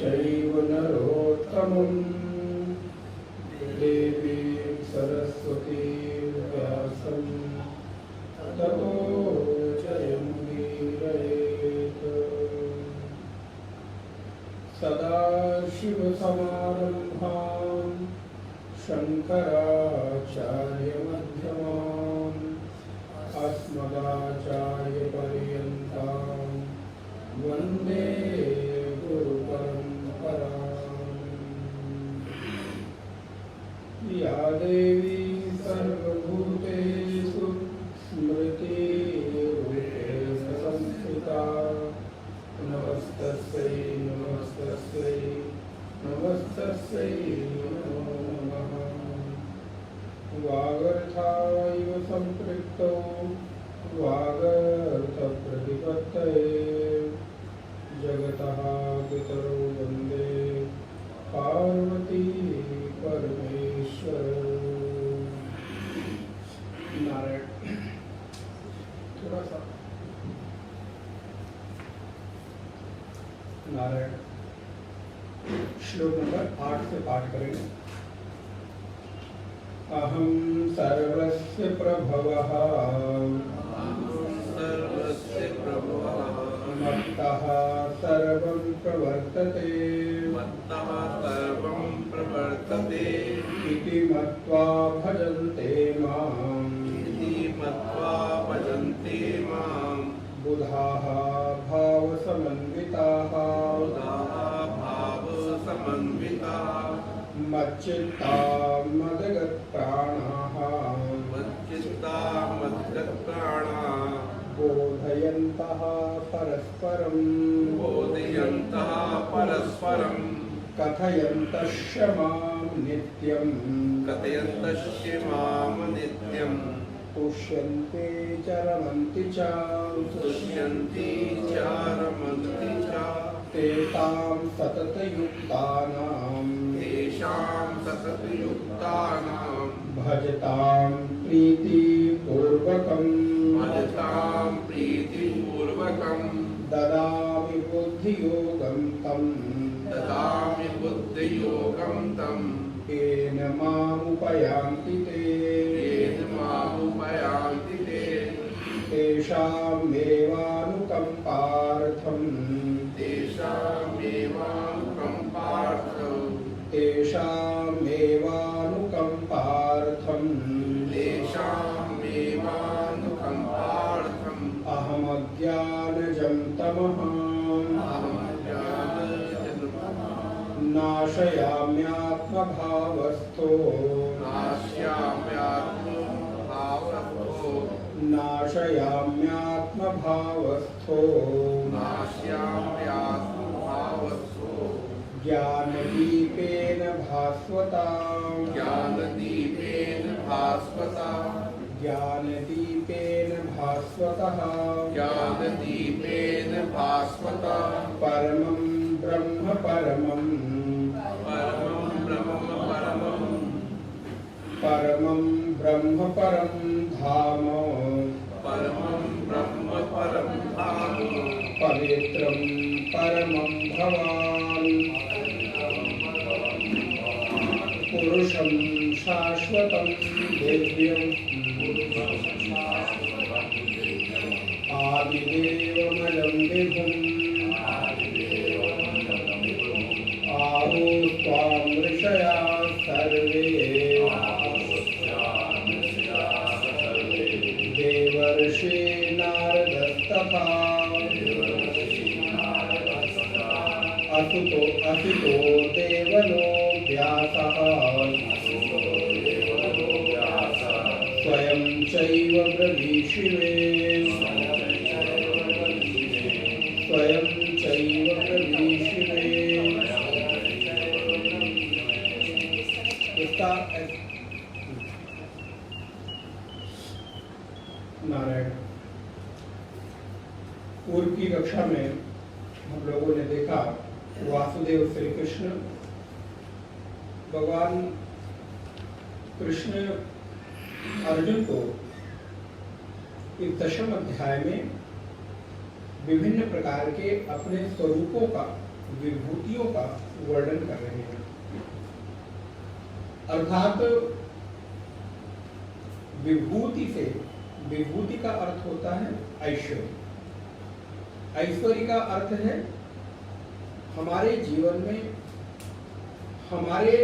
चैव नरोत्तमं देवीं सरस्वतीं व्यासं ततो जयमुदीरयेत्। सदाशिवसमारम्भां शङ्कराचार्यमध्यमाम् अस्मदाचार्यपर्यन्तां वन्दे गुरुपरम्पराम्। या देवी सर्वभूतेषु स्मृतिरूपेण संस्थिता नमस्तस्यै नमस्तस्यै नमस्तस्यै नमो नमः। वागर्थाविव सम्पृक्तौ वागर्थप्रतिपत्तये जगतः पितरौ वन्दे पार्वती परमेश्वरौ। नारायण थोड़ा सा नारायण श्लोक नंबर 8 से पाठ करेंगे। अहं सर्वस्य प्रभवः मत्तः सर्वं प्रवर्तते इति मत्वा भजन्ते मां बुधाः भावसमन्विताः मच्चित्ता मदगत्प्राणाः बोधयन्तः परस्परं कथयन्तश्च मां नित्यं तुष्यन्ते च रमन्ति च तेषां सततयुक्तानां भजतां प्रीतिपूर्वकं ददामि बुद्धियोगं तं येन मामुपयान्ति ते तेषामेवानुकम्पार्थं अहमज्ञानजं तमः नाशयाम्यात्मभावस्थो ज्ञानदीपेन भास्वता परमं ब्रह्म परमं धाम पवित्रं परमं भवान् पुरुषं शाश्वतं दिव्यम् आदिदेवमलं विभुम् आहुस्त्वां ऋषयः सर्वे देवर्षि नारदस्तथा असुतो देवलो व्यासः स्वयं चैव ब्रवीषिवे नारायण। पूर्व की कक्षा में हम लोगों ने देखा वासुदेव श्री कृष्ण भगवान कृष्ण अर्जुन को इस 10वें अध्याय में विभिन्न प्रकार के अपने स्वरूपों का विभूतियों का वर्णन कर रहे हैं। अर्थात विभूति का अर्थ होता है ऐश्वर्य। ऐश्वर्य का अर्थ है हमारे जीवन में हमारे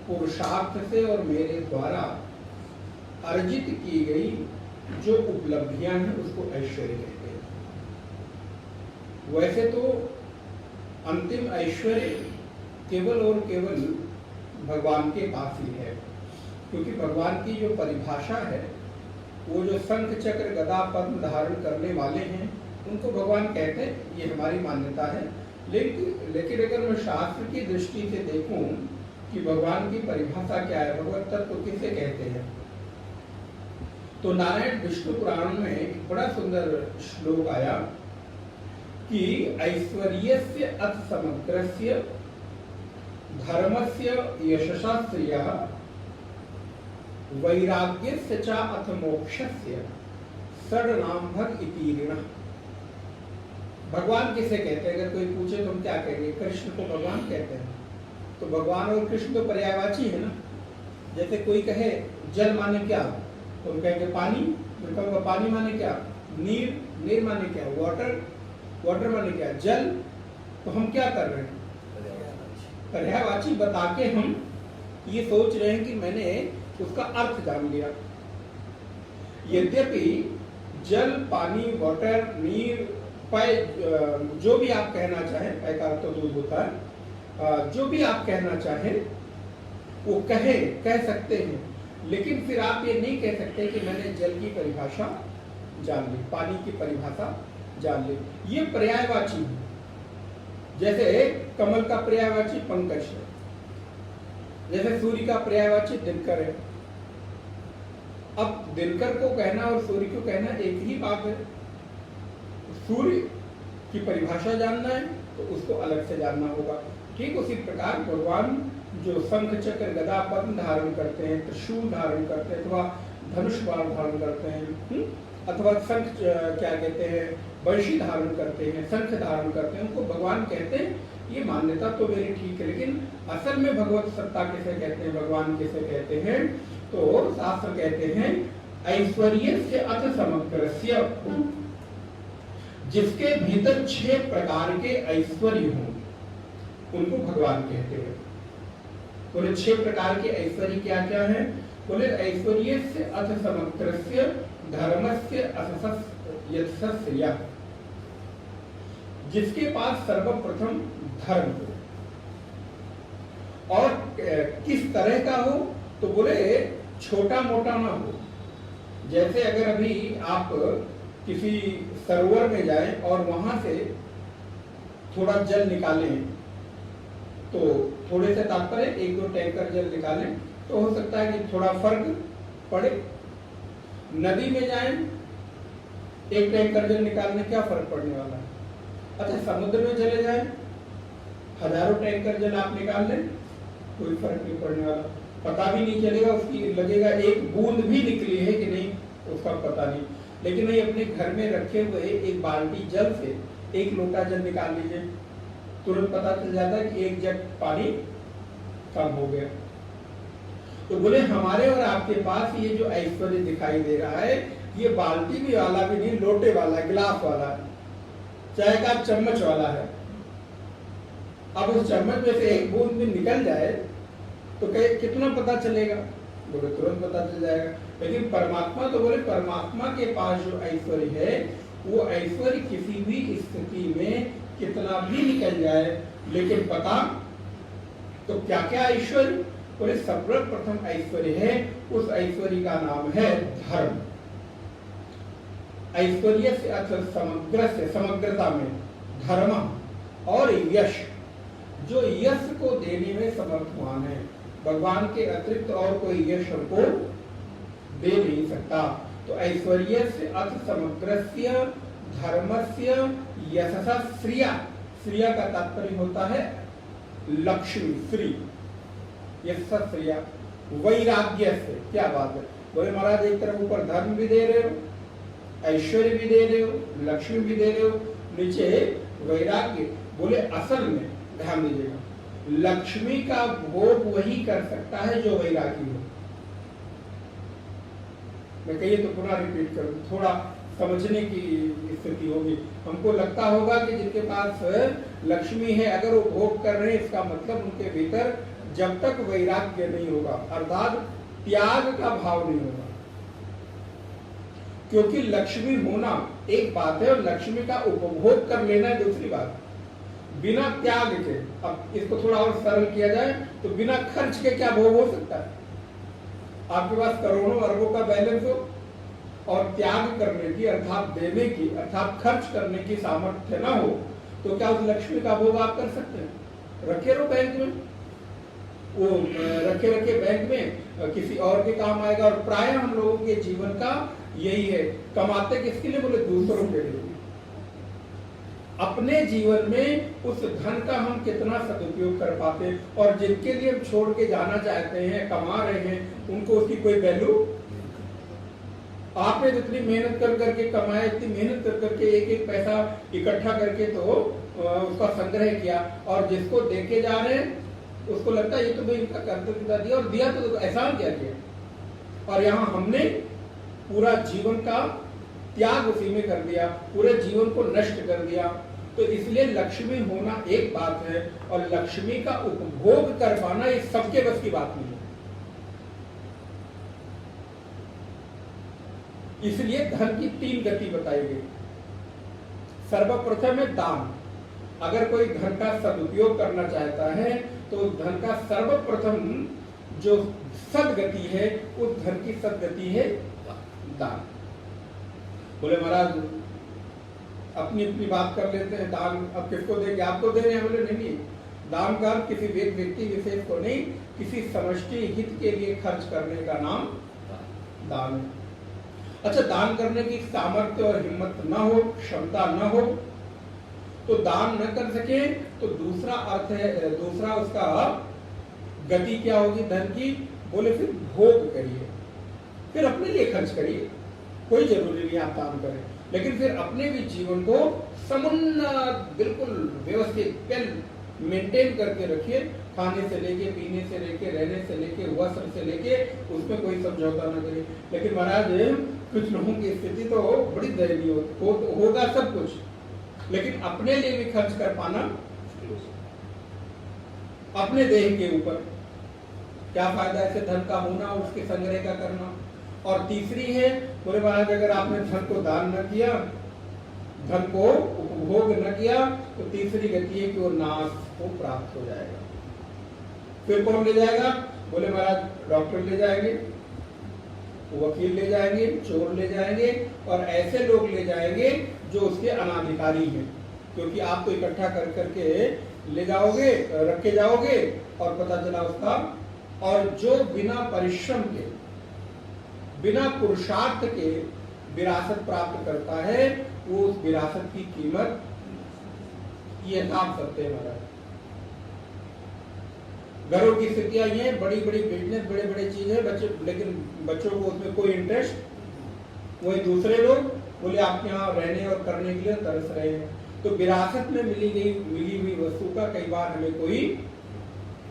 पुरुषार्थ से और मेरे द्वारा अर्जित की गई जो उपलब्धियां हैं उसको ऐश्वर्य कहते हैं। वैसे तो अंतिम ऐश्वर्य केवल और केवल भगवान के पास ही है, क्योंकि भगवान की जो परिभाषा है वो जो शंख चक्र गदा पद्म धारण करने वाले हैं उनको भगवान कहते हैं, ये हमारी मान्यता है। लेकिन अगर मैं शास्त्र की दृष्टि से देखूं कि भगवान की परिभाषा क्या है, भगवत तत्व किसे कहते हैं, तो नारायण विष्णु पुराण में एक बड़ा सुंदर श्लोक आया कि ऐश्वर्यस्य अथ समग्रस्य धर्मस्य यशसा श्रियः वैराग्यस्य च अथ मोक्षस्य षड्नाम्भग इति ऋणः। भगवान किसे कहते हैं? अगर कोई पूछे तो हम क्या कहेंगे? कृष्ण को भगवान कहते हैं। तो भगवान और कृष्ण तो पर्यायवाची है ना। जैसे कोई कहे जल माने क्या, तो हम कहेंगे पानी। मैं कहूँगा पानी माने क्या? नीर। नीर माने क्या? वाटर। वाटर माने क्या? जल। तो हम क्या कर रहे हैं? पर्यायवाची बता के हम ये सोच रहे हैं कि मैंने उसका अर्थ जान लिया। यद्यपि जल, पानी, वाटर, नीर, पय, जो भी आप कहना चाहें, पय का अर्थ तो दूध होता है, जो भी आप कहना चाहें वो कह सकते हैं, लेकिन फिर आप ये नहीं कह सकते कि मैंने जल की परिभाषा जान ली, पानी की परिभाषा जान ली। ये पर्यायवाची है। जैसे कमल का पर्यायवाची पंकज है, जैसे सूर्य का पर्यायवाची दिनकर है। अब दिनकर को कहना और सूर्य को कहना एक ही बात है। सूर्य की परिभाषा जानना है तो उसको अलग से जानना होगा। ठीक उसी प्रकार भगवान जो शंख चक्र गदा पद्म धारण करते हैं, त्रिशूल धारण करते हैं, अथवा धनुष बाण धारण करते हैं, अथवा शंख क्या कहते हैं, बंशी धारण करते हैं, शंख धारण करते हैं, उनको भगवान कहते हैं। ये मान्यता तो मेरी ठीक है, लेकिन असल में भगवत सत्ता किसे कहते हैं, भगवान किसे कहते हैं? तो शास्त्र कहते हैं ऐश्वर्यस्य अथ समग्रस्य, जिसके भीतर 6 प्रकार के ऐश्वर्य हों उनको भगवान कहते हैं। बोले 6 प्रकार के ऐश्वर्य क्या क्या है? बोले ऐश्वर्यस्य अथ समग्रस्य धर्मस्य अथ यशस्या, जिसके पास सर्वप्रथम धर्म हो। और किस तरह का हो? तो बोले छोटा मोटा ना हो। जैसे अगर अभी आप किसी सरोवर में जाएं और वहां से थोड़ा जल निकालें, तो थोड़े से तात्पर्य 1-2 टैंकर जल निकालें तो हो सकता है कि थोड़ा फर्क पड़े। नदी में जाएं, 1 टैंकर जल निकालने क्या फर्क पड़ने वाला है? अच्छा, समुद्र में चले जाएं, हजारों टैंकर जल आप निकाल लें, कोई फर्क नहीं पड़ने वाला। पता भी नहीं चलेगा, उसकी लगेगा एक बूंद भी निकली है कि नहीं, उसका पता नहीं। लेकिन नहीं, अपने घर में रखे हुए 1 बाल्टी जल से 1 लोटा जल निकाल लीजिए, तुरंत पता चल जाता है कि 1 जग पानी कम हो गया। तो बोले हमारे और आपके पास ये जो ऐश्वर्य दिखाई दे रहा है, ये बाल्टी भी वाला भी नहीं, लोटे वाला, गिलास वाला, चाय का चम्मच वाला है। अब उस चम्मच में से 1 बूंद भी निकल जाए तो कितना पता चलेगा? बोले तुरंत पता चल जाएगा। लेकिन परमात्मा तो बोले परमात्मा के पास जो ऐश्वर्य है वो ऐश्वर्य किसी भी स्थिति में कितना भी निकल जाए, लेकिन पता तो क्या क्या ऐश्वर्य? बोले सर्वप्रथम ऐश्वर्य है, उस ऐश्वर्य का नाम है धर्म। ऐश्वर्य से अर्थ समग्र से, समग्रता में धर्म और यश, जो यश को देने में समर्थवान है। भगवान के अतिरिक्त और कोई यश हमको दे नहीं सकता। तो ऐश्वर्य से अर्थ समग्रस्य धर्मस्य यशसा श्रिया, श्रिया का तात्पर्य होता है लक्ष्मी, श्री, यशसा श्रिया। वैराग्य से, क्या बात है, बोले महाराज एक तरफ ऊपर धर्म भी दे रहे हो, ऐश्वर्य भी दे रहे हो, लक्ष्मी भी दे रहे हो, नीचे वैराग्य। बोले असल में ध्यान दीजिएगा, लक्ष्मी का भोग वही कर सकता है जो वैरागी हो। मैं कहिए तो पुनः रिपीट करूं, थोड़ा समझने की स्थिति होगी। हमको लगता होगा कि जिनके पास लक्ष्मी है अगर वो भोग कर रहे हैं, इसका मतलब उनके भीतर जब तक वैराग्य नहीं होगा, अर्थात त्याग का भाव नहीं होगा। क्योंकि लक्ष्मी होना एक बात है और लक्ष्मी का उपभोग कर लेना है दूसरी बात। बिना त्याग के, अब इसको थोड़ा और सरल किया जाए तो बिना खर्च के क्या भोग हो सकता है? आपके पास करोड़ों अरबों का बैलेंस हो और त्याग करने की अर्थात देने की अर्थात खर्च करने की सामर्थ्य ना हो, तो क्या उस लक्ष्मी का भोग आप कर सकते हैं? रखे रहो बैंक में, वो रखे रखे बैंक में किसी और के काम आएगा। और प्राय हम लोगों के जीवन का यही है, कमाते किसके लिए? बोले दूसरों के लिए। अपने जीवन में उस धन का हम कितना सदुपयोग कर पाते, और जिनके लिए हम छोड़ के जाना चाहते हैं, कमा रहे हैं, उनको उसकी कोई वैल्यू। आपने जितनी मेहनत कर करके कमाया, इतनी मेहनत कर करके एक एक पैसा इकट्ठा करके तो उसका संग्रह किया, और जिसको देके जा रहे हैं उसको लगता है ये तो भाई इनका कर्तव्य दिया, और दिया तो एहसान क्या किया। और यहाँ हमने पूरा जीवन का त्याग उसी में कर दिया, पूरे जीवन को नष्ट कर दिया। तो इसलिए लक्ष्मी होना एक बात है और लक्ष्मी का उपभोग कर पाना ये सबके बस की बात नहीं है। इसलिए धन की 3 गति बताई गई। सर्वप्रथम है दान। अगर कोई धन का सदुपयोग करना चाहता है तो धन का सर्वप्रथम जो सदगति है, उस धन की सदगति है दान। बोले महाराज अपनी अपनी बात कर लेते हैं, दान अब किसको देंगे? आपको दे रहे हैं? बोले नहीं, दान का किसी व्यक्ति विशेष को नहीं, किसी समष्टि हित के लिए खर्च करने का नाम दान है। अच्छा, दान करने की सामर्थ्य और हिम्मत न हो, क्षमता न हो, तो दान न कर सके तो दूसरा अर्थ है, दूसरा उसका गति क्या होगी धन की? बोले फिर भोग करिए, फिर अपने लिए खर्च करिए। कोई जरूरी नहीं आप दान करें, लेकिन फिर अपने भी जीवन को समुन्नत बिल्कुल व्यवस्थित वेल मेंटेन करके रखिए। खाने से लेके, पीने से लेके, रहने से लेके, वस्त्र से लेके, उसमें कोई समझौता न करिए। लेकिन महाराज कुछ लोगों की स्थिति तो बड़ी दयनीय होगा सब कुछ, लेकिन अपने लिए भी खर्च कर पाना, अपने देह के ऊपर क्या फायदा ऐसे धन का होना, उसके संग्रह का करना। और तीसरी है, बोले महाराज अगर आपने धन को दान न किया, धन को उपभोग न किया, तो तीसरी गति है कि वो नाश को प्राप्त हो जाएगा। फिर कौन ले जाएगा? बोले महाराज डॉक्टर ले जाएंगे, वकील ले जाएंगे, चोर ले जाएंगे, और ऐसे लोग ले जाएंगे जो उसके अनाधिकारी हैं। क्योंकि आप तो इकट्ठा कर करके ले जाओगे, रखे जाओगे, और पता चला उसका, और जो बिना परिश्रम के, बिना पुरुषार्थ के विरासत प्राप्त करता है, वो उस विरासत की कीमत ये नाम सकते हैं महाराज। घरों की स्थितियां ये बड़ी बड़ी बिजनेस, बड़े बड़े चीज है, बच्चे, लेकिन बच्चों को उसमें कोई इंटरेस्ट। वही दूसरे लोग बोले आपके यहाँ रहने और करने के लिए तरस रहे हैं। तो विरासत में मिली हुई वस्तु का कई बार हमें कोई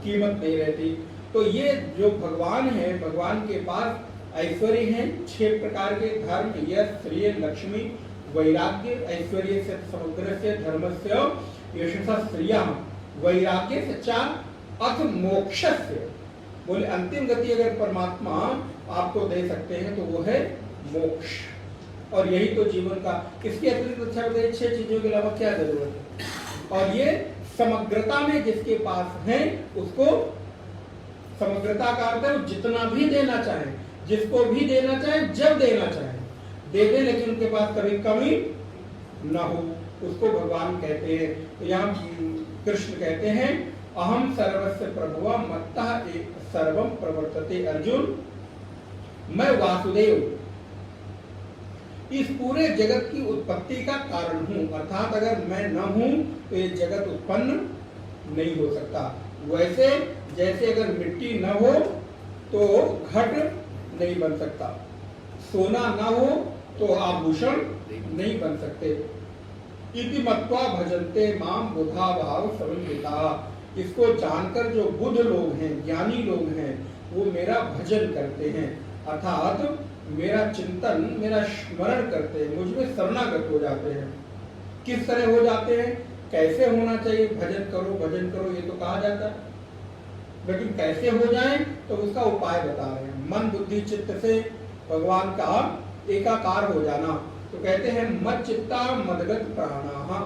कीमत नहीं रहती। तो ये जो भगवान है, भगवान के पास ऐश्वर्य है 6 प्रकार के, धर्म, यश, श्रेय, लक्ष्मी, वैराग्य। ऐश्वर्य से समुद्रस्य, धर्मस्य, यशसा श्रियः, वैराग्य से 4, अथ मोक्षस्य। बोले अंतिम गति अगर परमात्मा आपको दे सकते हैं तो वो है मोक्ष। और यही तो जीवन का, इसके अतिरिक्त अच्छा बताइए 6 चीजों के अलावा क्या जरूरत है? और ये समग्रता में जिसके पास है उसको, समग्रता का अर्थ है वो जितना भी देना चाहे, जिसको भी देना चाहे, जब देना चाहे दे दे, लेकिन उनके पास कभी कमी ना हो, उसको भगवान कहते हैं। तो यहाँ कृष्ण कहते हैं अहम सर्वस्य प्रभुवा मत्तः एक सर्वम प्रवर्तते अर्जुन, मैं वासुदेव इस पूरे जगत की उत्पत्ति का कारण हूं। अर्थात अगर मैं न हूं तो ये जगत उत्पन्न नहीं हो सकता। वैसे जैसे अगर मिट्टी न हो तो घट नहीं बन सकता, सोना न हो तो आभूषण नहीं बन सकते। इति मत्वा भजन्ते माम बुधा भाव समन्विता। इसको जानकर जो बुद्ध लोग हैं, ज्ञानी लोग हैं, वो मेरा भजन करते हैं, अर्थात मेरा चिंतन, मेरा स्मरण करते हैं, मुझमें शरणागत हो जाते हैं। किस तरह हो जाते हैं, कैसे होना चाहिए, भजन करो ये तो कहा जाता है, लेकिन कैसे हो जाए तो उसका उपाय बता रहे हैं। मन बुद्धि चित्त से भगवान का एकाकार हो जाना, तो कहते हैं मत चित्ता मदगत प्राणाः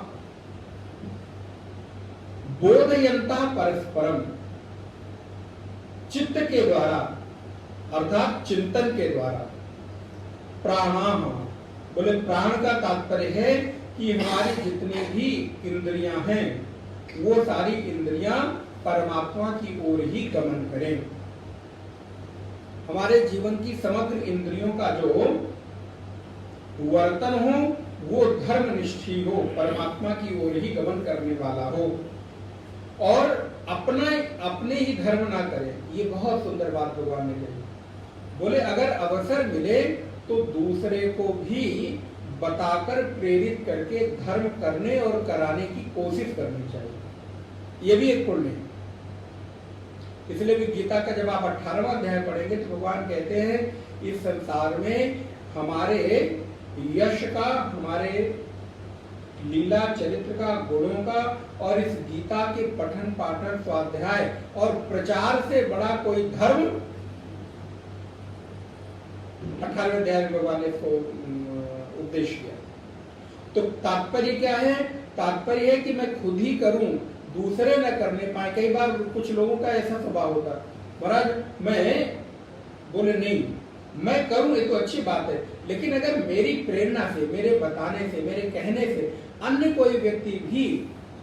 बोधयन्ता परस्परम। चित्त के द्वारा अर्थात चिंतन के द्वारा, प्राणाः बोले प्राण का तात्पर्य है कि हमारी जितनी भी इंद्रियां हैं वो सारी इंद्रियां परमात्मा की ओर ही गमन करें। हमारे जीवन की समग्र इंद्रियों का जो वर्तन हो वो धर्मनिष्ठी हो, परमात्मा की ओर ही गमन करने वाला हो, और अपने ही धर्म ना करे। ये बहुत सुंदर बात भगवान ने कही। बोले अगर अवसर मिले तो दूसरे को भी बताकर प्रेरित करके धर्म करने और कराने की कोशिश करनी चाहिए। ये भी एक पुण्य है। इसलिए भी गीता का जब आप 18वां अध्याय पढ़ेंगे तो भगवान कहते हैं इस संसार में हमारे यश का, हमारे लीला चरित्र का, गुणों का और इस गीता के पठन पाठन स्वाध्याय और प्रचार से बड़ा कोई धर्म 18वें अध्याय में भगवान ने इसको उपदेश किया। तो तात्पर्य क्या है? तात्पर्य है कि मैं खुद ही करूं, दूसरे न करने पाए। कई बार कुछ लोगों का ऐसा स्वभाव होता है, महाराज मैं बोले नहीं मैं करूं, ये तो अच्छी बात है, लेकिन अगर मेरी प्रेरणा से, मेरे बताने से, मेरे कहने से अन्य कोई व्यक्ति भी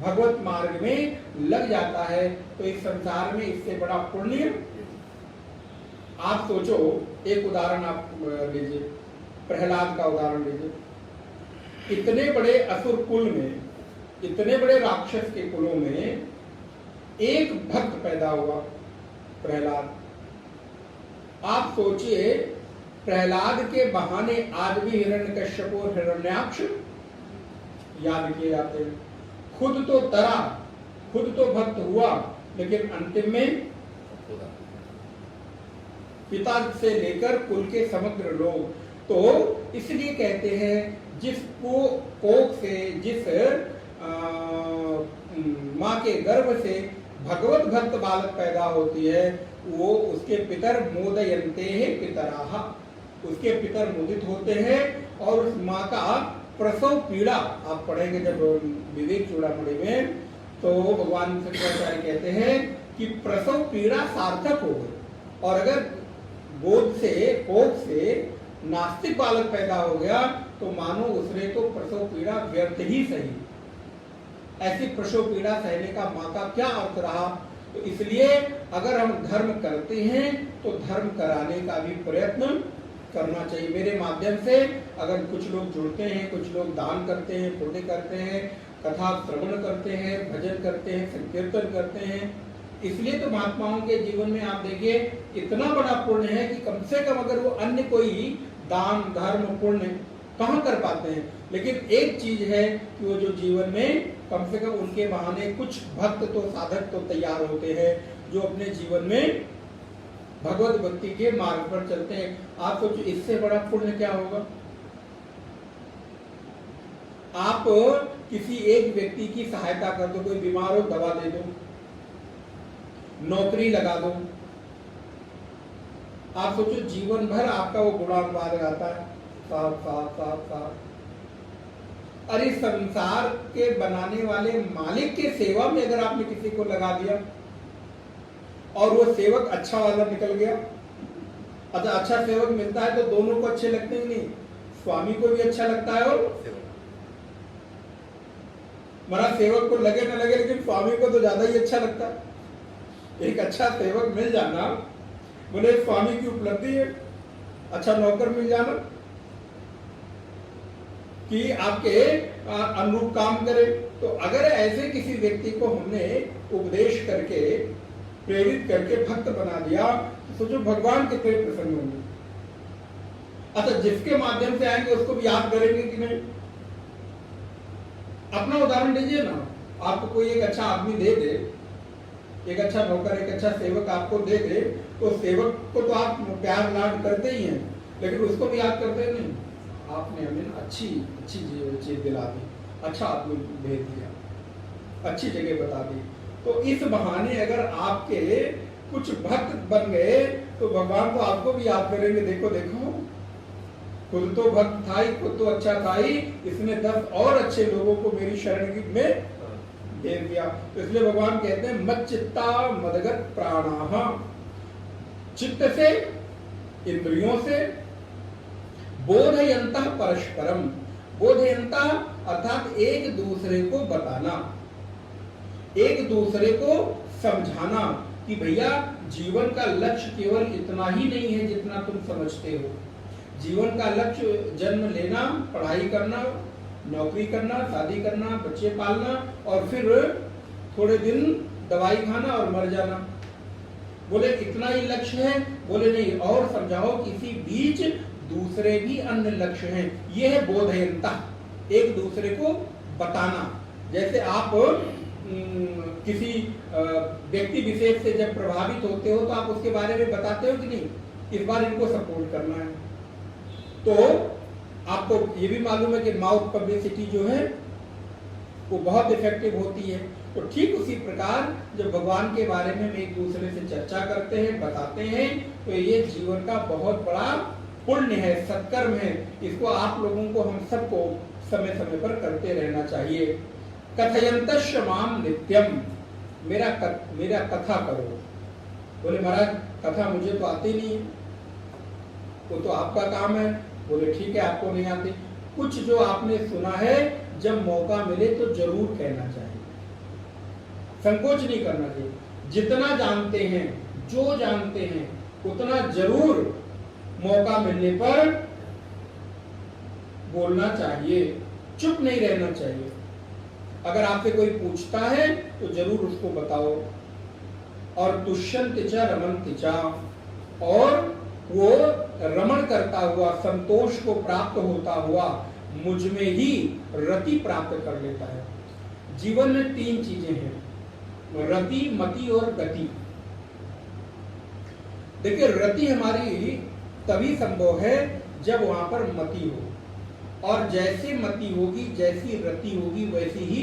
भगवत मार्ग में लग जाता है तो इस संसार में इससे बड़ा पुण्य। आप सोचो, एक उदाहरण आप लीजिए, प्रहलाद का उदाहरण लीजिए। इतने बड़े असुर कुल में, इतने बड़े राक्षस के कुलों में एक भक्त पैदा हुआ, प्रहलाद। आप सोचिए, प्रहलाद के बहाने आज भी हिरण्यकश्यप और हिरण्याक्ष याद किए जाते हैं। खुद तो तरा, खुद तो भक्त हुआ, लेकिन अंतिम में पिता से लेकर कुल के समग्र लोग। तो इसलिए कहते हैं जिस कोख से, जिस माँ के गर्भ से भगवत भक्त बालक पैदा होती है, वो उसके पितर मोदयन्ते पितराः, उसके पितर मुदित होते हैं। और उस माँ का प्रसव पीड़ा आप पढ़ेंगे जब विवेक चूड़ामणि में, तो भगवान शंकराचार्य कहते हैं कि प्रसव पीड़ा सार्थक हो गई। और अगर गोद से, कोख से नास्तिक बालक पैदा हो गया तो मानो उसने तो प्रसव पीड़ा व्यर्थ ही सही। ऐसी प्रसव पीड़ा सहने का माँ का क्या अर्थ रहा? तो इसलिए अगर हम धर्म करते हैं तो धर्म कराने का भी प्रयत्न करना चाहिए। मेरे माध्यम से अगर कुछ लोग जुड़ते हैं, कुछ लोग दान करते हैं, पुण्य करते हैं, कथा श्रवण करते हैं, भजन करते हैं, संकीर्तन करते हैं, इसलिए तो महात्माओं के जीवन में आप देखिए इतना बड़ा पुण्य है कि कम से कम अगर वो अन्य कोई दान धर्म पुण्य कहाँ कर पाते हैं, लेकिन एक चीज है कि वो जो जीवन में कम से कम उनके बहाने कुछ भक्त तो, साधक तो तैयार होते हैं जो अपने जीवन में भगवत भक्ति के मार्ग पर चलते हैं। आप सोचो इससे बड़ा पुण्य क्या होगा? आप किसी एक व्यक्ति की सहायता कर दो, कोई बीमार हो दवा दे दो, नौकरी लगा दो। आप सोचो जीवन भर आपका वो गुणानुवाद गाता है, साफ साफ साफ साफ। अरे संसार के बनाने वाले मालिक के सेवा में अगर आपने किसी को लगा दिया और वो सेवक अच्छा वाला निकल गया, अच्छा सेवक मिलता है तो दोनों को अच्छे लगते ही नहीं, स्वामी को भी अच्छा लगता है और हमारा सेवक को लगे ना लगे लेकिन स्वामी को तो ज्यादा ही अच्छा लगता है। एक अच्छा सेवक मिल जाना बोले स्वामी की उपलब्धि है, अच्छा नौकर मिल जाना कि आपके अनुरूप काम करे। तो अगर ऐसे किसी व्यक्ति को हमने उपदेश करके, प्रेरित करके भक्त बना दिया तो सोचो भगवान कितने प्रसन्न होंगे। अच्छा जिसके माध्यम से आएंगे उसको भी याद करेंगे कि नहीं? अपना उदाहरण लीजिए ना, आपको कोई एक अच्छा आदमी दे दे, एक अच्छा नौकर, एक अच्छा सेवक आपको दे दे, तो सेवक को तो आप प्यार लाड करते ही हैं, लेकिन उसको भी याद करते नहीं। आपने हमें अच्छी अच्छी चीज दिला दी, अच्छा आदमी भेज दिया, अच्छी जगह बता दी। तो इस बहाने अगर आपके कुछ भक्त बन गए तो भगवान तो आपको भी याद करेंगे, देखो देखो खुद तो भक्त था ही, खुद तो अच्छा था ही, इसने 10 और अच्छे लोगों को मेरी शरण में भेज दिया। तो इसलिए भगवान कहते हैं मच्चित्ता मदगत प्राणाः, चित्त से, इंद्रियों से, बोधयन्तः परस्परम, बोधयन्तः अर्थात एक दूसरे को बताना, एक दूसरे को समझाना कि भैया जीवन का लक्ष्य केवल इतना ही नहीं है जितना तुम समझते हो। जीवन का लक्ष्य जन्म लेना, पढ़ाई करना, नौकरी करना, शादी करना, बच्चे पालना और फिर थोड़े दिन दवाई खाना और मर जाना। बोले इतना ही लक्ष्य है? बोले नहीं, और समझाओ किसी बीच दूसरे भी अन्य लक्ष्य हैं। ये है बोधयंता, एक दूसरे को बताना। जैसे आप किसी व्यक्ति विशेष से जब प्रभावित होते हो तो आप उसके बारे में बताते हो कि नहीं, इस बार इनको सपोर्ट करना है। तो आपको ये भी मालूम है कि माउथ पब्लिसिटी जो है वो बहुत इफेक्टिव होती है। तो ठीक उसी प्रकार जब भगवान के बारे में हम एक दूसरे से चर्चा करते हैं, बताते हैं, तो ये जीवन का बहुत बड़ा पुण्य है, सत्कर्म है। इसको आप लोगों को, हम सबको समय समय पर करते रहना चाहिए। कथयन्तश्च माम नित्यम, मेरा कथा करो। बोले महाराज कथा मुझे तो आती नहीं है, वो तो आपका काम है। बोले ठीक है, आपको नहीं आती, कुछ जो आपने सुना है जब मौका मिले तो जरूर कहना चाहिए, संकोच नहीं करना चाहिए। जितना जानते हैं, जो जानते हैं उतना जरूर मौका मिलने पर बोलना चाहिए, चुप नहीं रहना चाहिए। अगर आपसे कोई पूछता है तो जरूर उसको बताओ। और दुष्यंत च रमन्ति च, और वो रमण करता हुआ, संतोष को प्राप्त होता हुआ मुझ में ही रति प्राप्त कर लेता है। जीवन में 3 चीजें हैं, रति, मति और गति। देखिए रति हमारी तभी संभव है जब वहां पर मति हो, और जैसे मति होगी, जैसी रति होगी, वैसी ही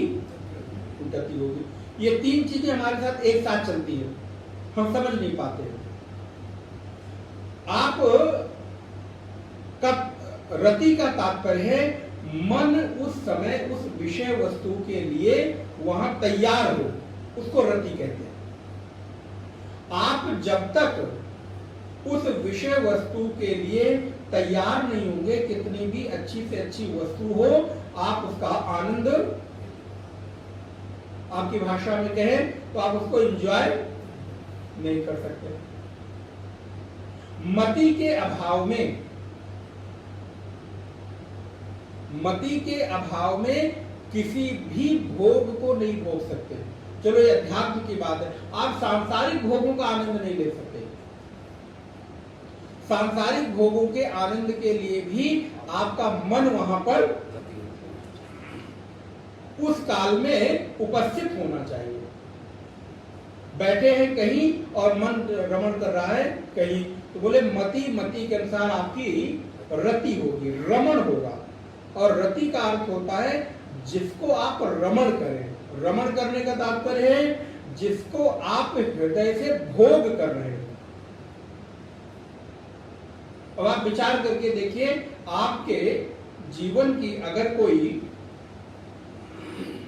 गति होगी। ये 3 चीजें हमारे साथ एक साथ चलती है, हम समझ नहीं पाते हैं। आप रति का तात्पर्य है मन उस समय उस विषय वस्तु के लिए वहां तैयार हो, उसको रति कहते हैं। आप जब तक उस विषय वस्तु के लिए तैयार नहीं होंगे, कितनी भी अच्छी से अच्छी वस्तु हो, आप उसका आनंद, आपकी भाषा में कहें तो आप उसको एंजॉय नहीं कर सकते। मति के अभाव में, मति के अभाव में किसी भी भोग को नहीं भोग सकते। चलो ये अध्यात्म की बात है, आप सांसारिक भोगों का आनंद नहीं ले सकते। सांसारिक भोगों के आनंद के लिए भी आपका मन वहां पर उस काल में उपस्थित होना चाहिए। बैठे हैं कहीं और मन रमण कर रहा है कहीं, तो बोले मति के अनुसार आपकी रति होगी, रमण होगा। और रति का अर्थ होता है जिसको आप रमण करें। रमण करने का तात्पर्य है जिसको आप हृदय से भोग कर रहे हैं। अब आप विचार करके देखिए, आपके जीवन की अगर कोई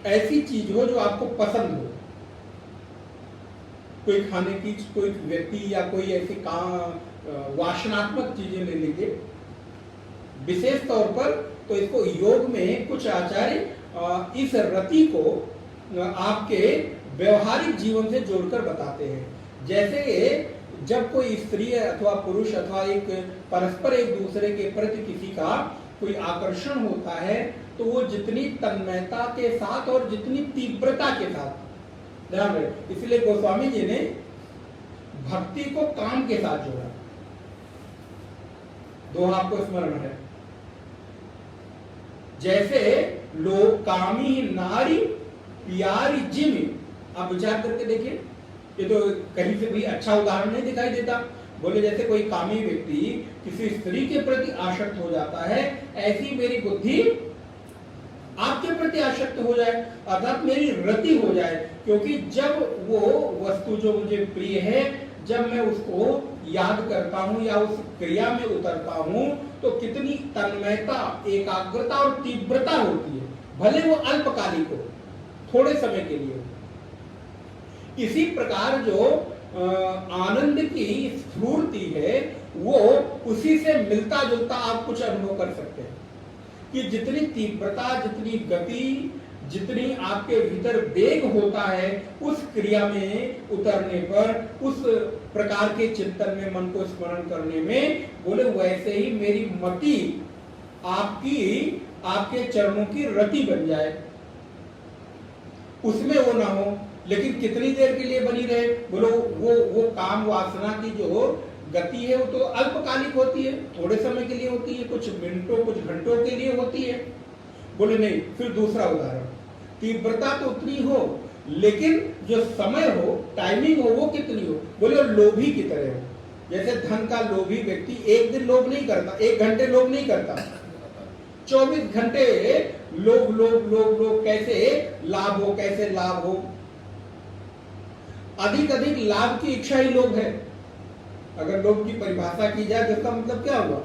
ऐसी चीज हो जो आपको पसंद हो, कोई खाने की कोई व्यक्ति या कोई ऐसी वासनात्मक चीजें ले लीजिए, विशेष तौर पर तो इसको योग में कुछ आचार्य इस रति को आपके व्यवहारिक जीवन से जोड़कर बताते हैं। जैसे जब कोई स्त्री अथवा पुरुष अथवा एक परस्पर एक दूसरे के प्रति किसी का कोई आकर्षण होता है, तो वो जितनी तन्मयता के साथ और जितनी तीव्रता के साथ, ध्यान रहे, इसलिए गोस्वामी जी ने भक्ति को काम के साथ जोड़ा। दोहा आपको स्मरण है, जैसे लोकामी नारी प्यारी जिम। आप विचार करके देखिए, ये तो कहीं से भी अच्छा उदाहरण नहीं दिखाई देता। बोले जैसे कोई कामी व्यक्ति किसी स्त्री के प्रति आसक्त हो जाता है, ऐसी मेरी बुद्धि आपके प्रति आसक्त हो जाए, अर्थात मेरी रति हो जाए। क्योंकि जब वो वस्तु जो मुझे प्रिय है, जब मैं उसको याद करता हूं या उस क्रिया में उतरता हूं, तो कितनी तन्मयता, एकाग्रता और तीव्रता होती है, भले वो अल्पकालिक हो, थोड़े समय के लिए हो। इसी प्रकार जो आनंद की स्फूर्ति है, वो उसी से मिलता जुलता आप कुछ अनुभव कर सकते हैं कि जितनी तीव्रता, जितनी गति, जितनी आपके भीतर वेग होता है उस क्रिया में उतरने पर, उस प्रकार के चिंतन में मन को स्मरण करने में, बोले वैसे ही मेरी मति आपके चरणों की रति बन जाए, उसमें वो ना हो। लेकिन कितनी देर के लिए बनी रहे? बोलो वो काम वासना की जो गति है वो तो अल्पकालिक होती है, थोड़े समय के लिए होती है, कुछ मिनटों कुछ घंटों के लिए होती है। बोले नहीं, फिर दूसरा उदाहरण, तीव्रता तो उतनी हो, लेकिन जो समय हो, टाइमिंग हो, वो कितनी हो? बोले लोभी की तरह हो। जैसे धन का लोभी व्यक्ति एक दिन लोभ नहीं करता, एक घंटे लोभ नहीं करता, 24 घंटे लोभ लोभ लोभ लोभ, कैसे लाभ हो, कैसे लाभ हो। अधिक अधिक लाभ की इच्छा ही लोभ है। अगर लोभ की परिभाषा की जाए तो इसका मतलब क्या हुआ?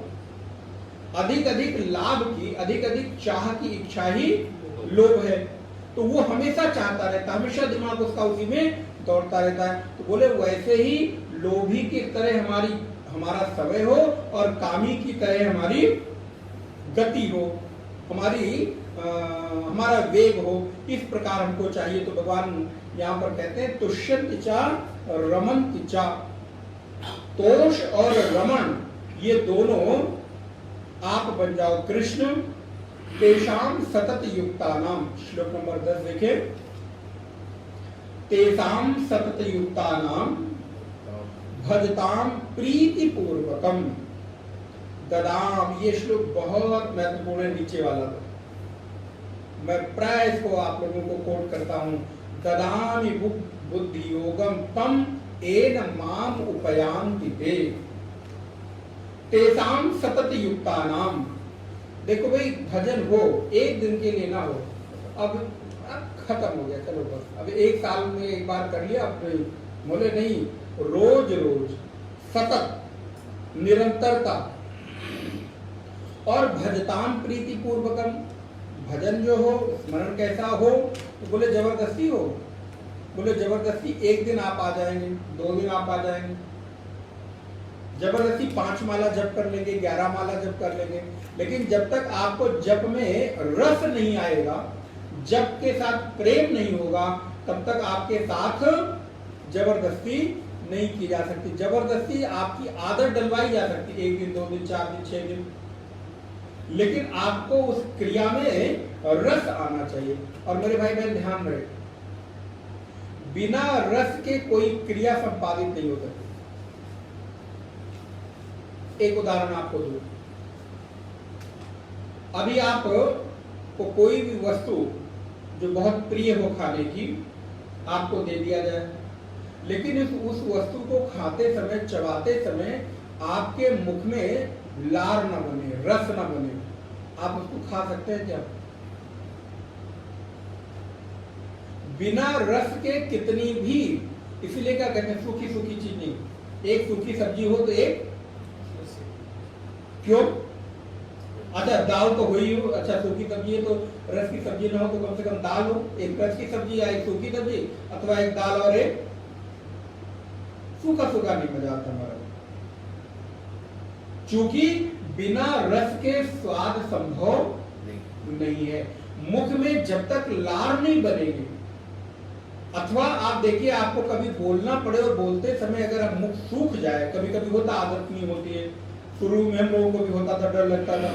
अधिक अधिक लाभ की, अधिक अधिक चाह की इच्छा ही लोभ है। तो वो हमेशा चाहता रहता, हमेशा दिमाग उसका उसी में दौड़ता रहता है। तो बोले वैसे ही लोभी की तरह हमारा समय हो और कामी की तरह हमारी गति हो, हमारा वेग हो, इस प्रकार हमको चाहिए। तो भगवान यहाँ पर कहते हैं तुष्यन्ति च रमन्ति च। तोष और रमण ये दोनों आप बन जाओ कृष्ण। तेषाम सतत युक्तानाम, श्लोक नंबर 10 देखे, तेषाम सतत युक्तानाम भजताम प्रीति पूर्वकम ददाम। ये श्लोक बहुत महत्वपूर्ण है, नीचे वाला तो मैं प्राय इसको आप लोगों को कोट करता हूं। ददामि बुद्धि योगम तम एन माम उपयांति ते। तेषाम सतत युक्तानाम, देखो भाई भजन हो, एक दिन के लिए ना हो, अब खत्म हो गया, चलो बस अब एक साल में एक बार कर लिया, अब बोले नहीं, रोज रोज सतत निरंतरता। और भजताम प्रीति पूर्वकम, भजन जो हो, स्मरण कैसा हो? तो बोले जबरदस्ती हो, बोले जबरदस्ती एक दिन आप आ जाएंगे, 2 दिन आप आ जाएंगे, जबरदस्ती 5 माला जप कर लेंगे, 11 माला जप कर लेंगे, लेकिन जब तक आपको जप में रस नहीं आएगा, जप के साथ प्रेम नहीं होगा, तब तक आपके साथ जबरदस्ती नहीं की जा सकती। जबरदस्ती आपकी आदत डलवाई जा सकती, 1 दिन 2 दिन 4 दिन 6 दिन, लेकिन आपको उस क्रिया में रस आना चाहिए। और मेरे भाई बहन ध्यान रहे, बिना रस के कोई क्रिया संपादित नहीं हो सकती। एक उदाहरण आपको दूं, अभी आप को कोई भी वस्तु जो बहुत प्रिय हो खाने की आपको दे दिया जाए, लेकिन उस वस्तु को खाते समय, चबाते समय आपके मुख में लार न बने, रस न बने, आप उसको खा सकते हैं क्या? बिना रस के कितनी भी, इसीलिए क्या कहते हैं सूखी सूखी चीज नहीं। एक सूखी सब्जी हो तो एक, क्यों? अच्छा दाल तो हुई हो, अच्छा सूखी सब्जी है तो रस की सब्जी ना हो तो कम से कम दाल हो, एक रस की सब्जी या एक सूखी सब्जी, अथवा एक दाल और एक सूखा सूखा नहीं मजा आता हमारा। चूंकि बिना रस के स्वाद संभव नहीं है। मुख में जब तक लार नहीं बनेगी, अथवा आप देखिए आपको कभी बोलना पड़े और बोलते समय अगर मुख सूख जाए, कभी कभी होता, आदत नहीं होती है, शुरू में हम लोगों को भी होता था, डर लगता था,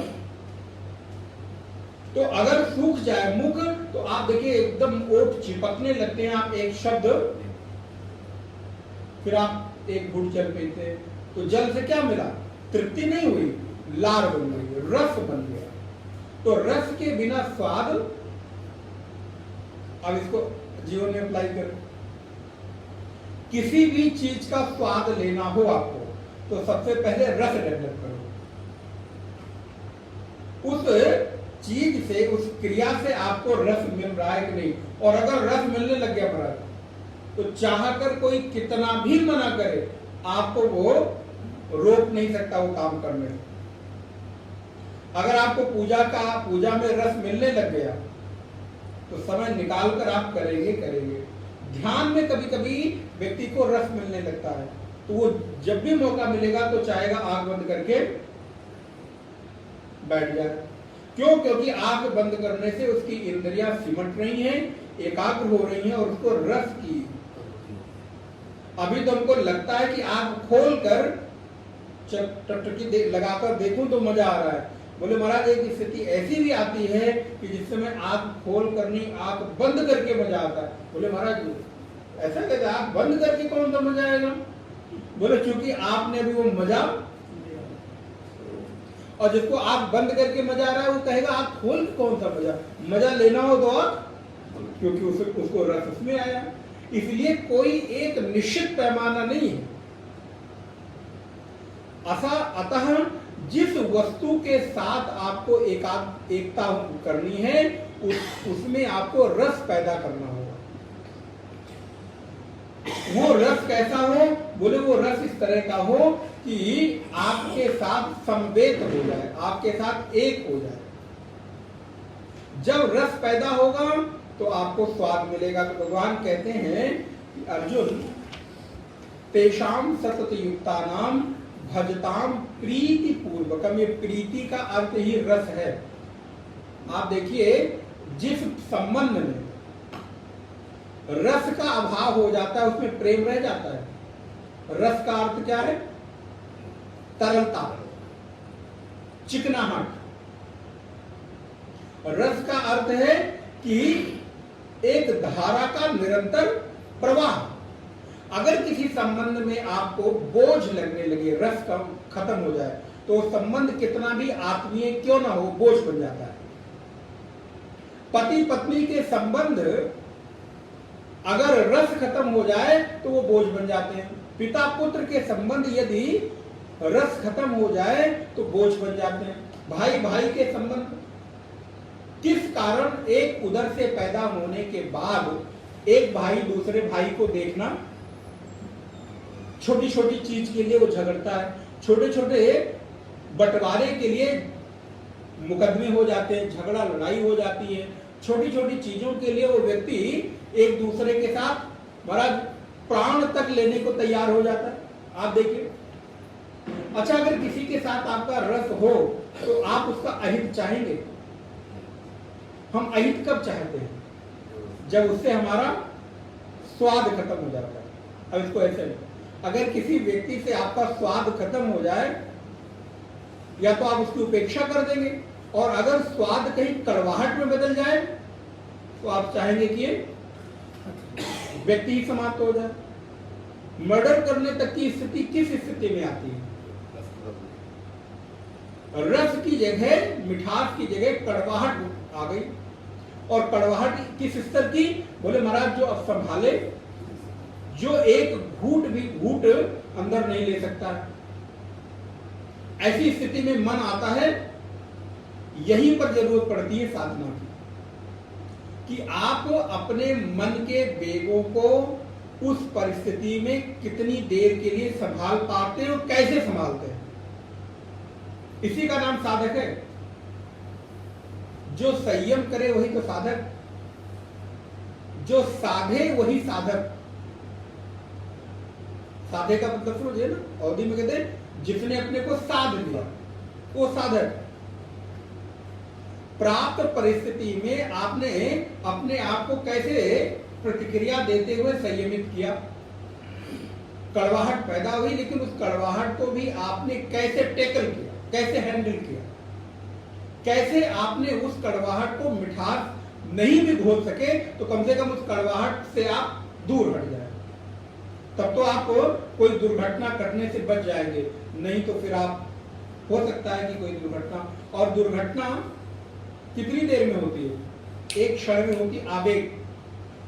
तो अगर सूख जाए मुख तो आप देखिए एकदम ओठ चिपकने लगते हैं। आप एक शब्द, फिर आप एक घूंट जल पीते, तो जल से क्या मिला? तृप्ति नहीं हुई, लार बन गई, रस बन गया। तो रस के बिना स्वाद अब इसको जीवन में अप्लाई करें। किसी भी चीज का स्वाद लेना हो आपको तो सबसे पहले रस डेवलप करो। उस चीज से, उस क्रिया से आपको रस मिल रहा है कि नहीं, और अगर रस मिलने लग गया महाराज तो चाहकर कोई कितना भी मना करे आपको वो रोक नहीं सकता वो काम करने से। अगर आपको पूजा में रस मिलने लग गया तो समय निकाल कर आप करेंगे। ध्यान में कभी कभी व्यक्ति को रस मिलने लगता है तो वो जब भी मौका मिलेगा तो चाहेगा आंख बंद करके बैठ जाए। क्यों? क्योंकि आंख बंद करने से उसकी इंद्रियां सिमट रही हैं, एकाग्र हो रही हैं और उसको रस की। अभी तो हमको लगता है कि आंख खोल कर टकटकी लगाकर देखूं तो मजा आ रहा है। बोले महाराज एक स्थिति ऐसी भी आती है कि जिस समय आंख खोल करनी, आंख बंद करके मजा आता है। बोले महाराज ऐसा कहते आंख बंद करके कौन सा मजा आएगा? बोले चूंकि आपने अभी वो मजा, और जिसको आंख बंद करके मजा आ रहा है वो कहेगा आंख खोल के कौन सा मजा लेना हो तो आप, क्योंकि उसको रस उसमें आया। इसलिए कोई एक निश्चित पैमाना नहीं है। अतः जिस वस्तु के साथ आपको एकता करनी है उसमें आपको रस पैदा करना होगा। वो रस कैसा हो? बोले वो रस इस तरह का हो कि आपके साथ समवेत हो जाए, आपके साथ एक हो जाए। जब रस पैदा होगा तो आपको स्वाद मिलेगा। तो भगवान कहते हैं कि अर्जुन तेषाम सतत युक्तानाम भजताम प्रीति पूर्वकम। ये प्रीति का अर्थ ही रस है। आप देखिए जिस संबंध में रस का अभाव हो जाता है उसमें प्रेम रह जाता है। रस का अर्थ क्या है? तरलता, चिकनाहट। रस का अर्थ है कि एक धारा का निरंतर प्रवाह। अगर किसी संबंध में आपको बोझ लगने लगे, रस कम खत्म हो जाए तो संबंध कितना भी आत्मीय क्यों ना हो बोझ बन जाता है। पति पत्नी के संबंध अगर रस खत्म हो जाए तो वो बोझ बन जाते हैं। पिता पुत्र के संबंध यदि रस खत्म हो जाए तो बोझ बन जाते हैं। भाई भाई के संबंध, किस कारण एक उदर से पैदा होने के बाद एक भाई दूसरे भाई को देखना, छोटी छोटी चीज के लिए वो झगड़ता है, छोटे छोटे बंटवारे के लिए मुकदमे हो जाते हैं, झगड़ा लड़ाई हो जाती है। छोटी छोटी चीजों के लिए वो व्यक्ति एक दूसरे के साथ महाराज प्राण तक लेने को तैयार हो जाता है। आप देखिए, अच्छा अगर किसी के साथ आपका रस हो तो आप उसका अहित चाहेंगे। हम अहित कब चाहते हैं? जब उससे हमारा स्वाद खत्म हो जाता है। अब इसको ऐसे नहीं, अगर किसी व्यक्ति से आपका स्वाद खत्म हो जाए या तो आप उसकी उपेक्षा कर देंगे, और अगर स्वाद कहीं कड़वाहट में बदल जाए तो आप चाहेंगे कि ये व्यक्ति ही समाप्त हो जाए। मर्डर करने तक की स्थिति किस स्थिति में आती है? रस की जगह, मिठास की जगह कड़वाहट आ गई। और कड़वाहट किस स्तर की? बोले महाराज जो अब संभाले, जो एक घूट भी घूट अंदर नहीं ले सकता। ऐसी स्थिति में मन आता है, यहीं पर जरूरत पड़ती है साधना की, कि आप अपने मन के वेगों को उस परिस्थिति में कितनी देर के लिए संभाल पाते हैं और कैसे संभालते हैं। इसी का नाम साधक है। जो संयम करे वही तो साधक, जो साधे वही साधक। साधे का मतलब समझिए ना, अवधि में कहते हैं जिसने अपने को साध लिया वो साधक। प्राप्त परिस्थिति में आपने अपने आप को कैसे प्रतिक्रिया देते हुए संयमित किया। कड़वाहट पैदा हुई, लेकिन उस कड़वाहट को भी आपने कैसे टैकल किया, कैसे हैंडल किया, कैसे आपने उस कड़वाहट को मिठास नहीं भी घोल सके तो कम से कम उस कड़वाहट से आप दूर हट जाए। तब तो आप कोई दुर्घटना घटने से बच जाएंगे, नहीं तो फिर आप हो सकता है कि कोई दुर्घटना, और दुर्घटना कितनी देर में होती है? एक क्षण में होती। आवेग,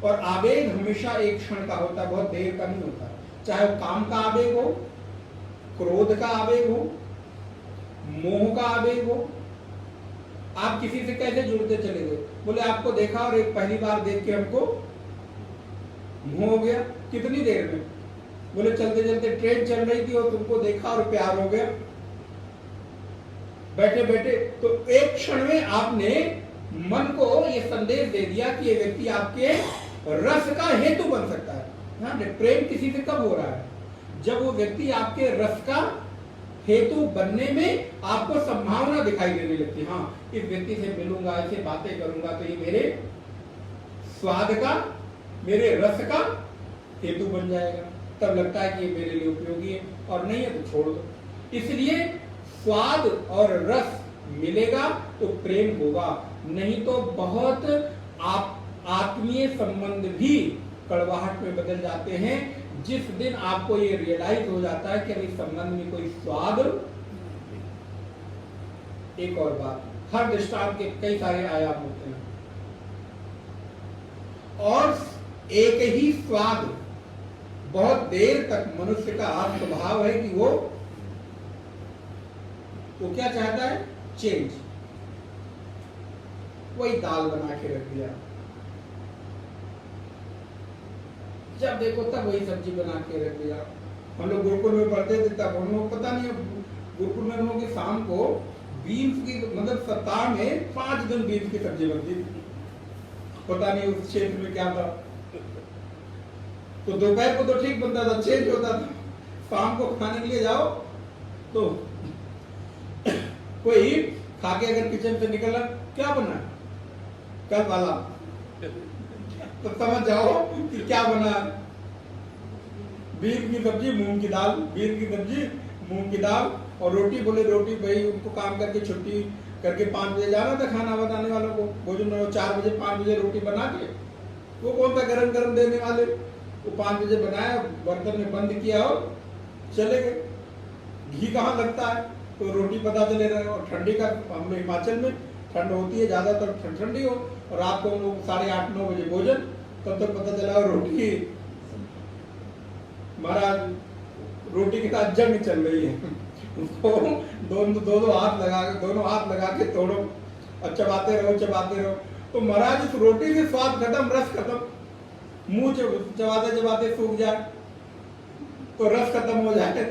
और आवेग हमेशा एक क्षण का होता है, बहुत देर का नहीं होता। चाहे वो काम का आवेग हो, क्रोध का आवेग हो, मोह का आवेग हो। आप किसी से कैसे जुड़ते चले गए? बोले आपको देखा और एक पहली बार देख के हमको मोह हो गया। कितनी देर में? बोले चलते चलते ट्रेन चल रही थी और तुमको देखा और प्यार हो गया बैठे बैठे। तो एक क्षण में आपने मन को ये संदेश दे दिया कि ये व्यक्ति आपके रस का हेतु बन सकता है। हाँ, प्रेम किसी से कब हो रहा है? जब वो व्यक्ति आपके रस का हेतु बनने में आपको संभावना दिखाई देने लगती है। हाँ, इस व्यक्ति से मिलूंगा, ऐसे बातें करूंगा तो ये मेरे स्वाद का, मेरे रस का हेतु बन जाएगा। तब लगता है कि ये मेरे लिए उपयोगी है, और नहीं है तो छोड़ दो। इसलिए स्वाद और रस मिलेगा तो प्रेम होगा, नहीं तो बहुत आत्मीय संबंध भी कड़वाहट में बदल जाते हैं। जिस दिन आपको ये रियलाइज हो जाता है कि अभी संबंध में कोई स्वाद। एक और बात, हर दृष्टांत के कई सारे आयाम होते हैं और एक ही स्वाद बहुत देर तक मनुष्य का स्वभाव है कि वो क्या चाहता है? चेंज। वही दाल बना के रख दिया, जब देखो तब वही सब्जी बना के रख दिया। हम लोग गुरुकुल में पढ़ते थे तब हम लोग, पता नहीं गुरुकुल में हम लोग की शाम को बीन्स की, मतलब सप्ताह में 5 दिन बीन्स की सब्जी बनती थी। पता नहीं उस क्षेत्र में क्या था। तो दोपहर को तो ठीक बनता था, चेंज होता था। शाम को खाने के लिए जाओ तो कोई खा के अगर किचन से निकला, क्या बना कल वाला, तो समझ जाओ कि क्या बना। बीफ की सब्जी मूंग की दाल, बीफ की सब्जी मूंग की दाल और रोटी। बोले रोटी, भाई उनको काम करके छुट्टी करके 5 बजे जाना था खाना बनाने वालों को भोजन में। 4 बजे 5 बजे रोटी बना के, वो कौन सा गरम गरम देने वाले। वो 5 बजे बनाया, बर्तन में बंद किया और चले गए। घी कहाँ लगता है? तो रोटी पता चले रहे। और ठंडी का, हम लोग हिमाचल में ठंड होती है ज्यादातर, ठंडी हो, और रात को हम लोग 8:30-9 बजे भोजन, तब तक पता चला रोटी, महाराज रोटी के साथ जंग चल रही है। उसको दोनों हाथ लगा के तोड़ो और चबाते रहो। तो महाराज इस रोटी से स्वाद खत्म, रस खत्म। मुंह चबाते चबाते सूख जाए तो रस खत्म हो जाए।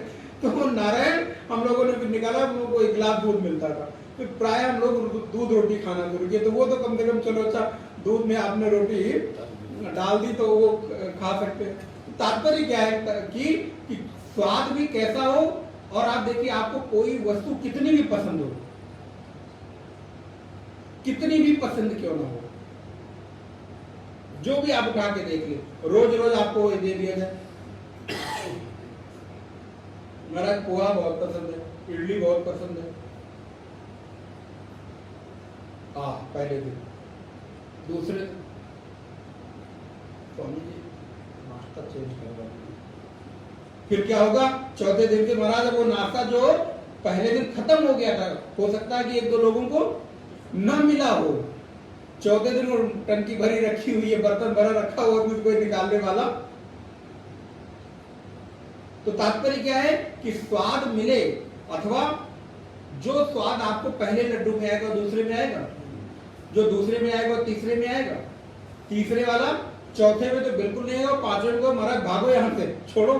तो नारायण हम लोगों ने फिर निकाला, हम लोगों को 1 गिलास दूध मिलता था। फिर प्राय हम लोग दूध रोटी खाना शुरू किया। तो वो तो कम से कम चलो, अच्छा दूध में आपने रोटी डाल दी तो वो खा सकते हैं। तात्पर्य क्या है कि स्वाद भी कैसा हो। और आप देखिए, आपको कोई वस्तु कितनी भी पसंद हो, कितनी भी पसंद क्यों ना हो, जो भी आप उठा के देख ले, रोज रोज आपको दे दिया जाए। मेरा पोहा बहुत पसंद है, इडली बहुत पसंद है, पहले दिन। दूसरे दिन स्वामी जी नाश्ता चेंज कर रहा है। फिर क्या होगा? चौथे दिन के महाराज वो नाश्ता जो पहले दिन खत्म हो गया था, हो सकता है कि 1-2 लोगों को न मिला हो। चौथे दिन वो टंकी भरी रखी हुई है, बर्तन भरा रखा हुआ, कुछ कोई निकालने वाला। तो तात्पर्य क्या है कि स्वाद मिले, अथवा जो स्वाद आपको पहले लड्डू में आएगा दूसरे में आएगा, जो दूसरे में आएगा तीसरे में आएगा, तीसरे वाला चौथे में तो बिल्कुल नहीं आएगा, 5वें को महाराज भागो यहां से, छोड़ो,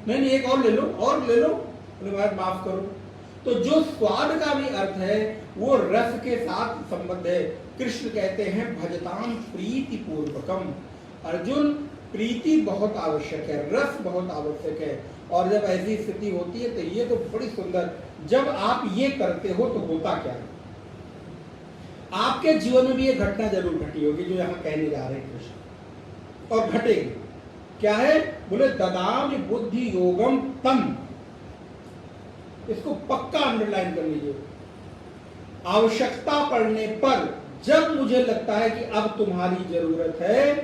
नहीं एक और ले लो, महाराज माफ करो। तो जो स्वाद का भी अर्थ है वो रस के साथ संबंध है। कृष्ण कहते हैं भजताम प्रीति पूर्वकम। अर्जुन, प्रीति बहुत आवश्यक है, रस बहुत आवश्यक है। और जब ऐसी स्थिति होती है तो ये तो बड़ी सुंदर, जब आप ये करते हो तो होता क्या है? आपके जीवन में भी ये घटना जरूर घटी होगी जो यहां कहने जा रहे हैं कृष्ण, और घटेगी। क्या है? बोले ददामि बुद्धि योगम तम। इसको पक्का अंडरलाइन कर लीजिए। आवश्यकता पड़ने पर, जब मुझे लगता है कि अब तुम्हारी जरूरत है,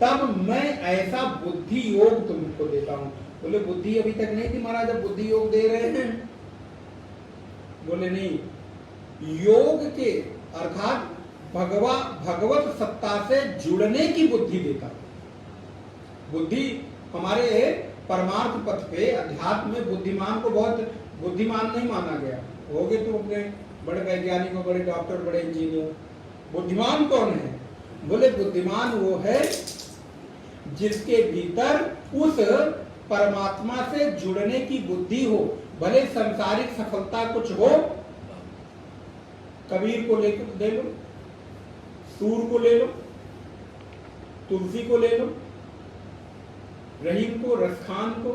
तब मैं ऐसा बुद्धि योग तुमको देता हूं। बोले बुद्धि अभी तक नहीं थी महाराज, अब बुद्धि योग दे रहे हैं? बोले नहीं, योग के अर्थात भगवत सत्ता से जुड़ने की बुद्धि देता हूं। बुद्धि हमारे परमार्थ पथ पे अध्यात्म में बुद्धिमान को बहुत बुद्धिमान नहीं माना गया। हो गए तो अपने बड़े वैज्ञानिक हो, बड़े डॉक्टर, बड़े इंजीनियर। बुद्धिमान कौन है? बोले बुद्धिमान वो है जिसके भीतर उस परमात्मा से जुड़ने की बुद्धि हो, भले संसारिक सफलता कुछ हो। कबीर को ले लो, सूर को ले लो, तुलसी को ले लो, रहीम को, रसखान को,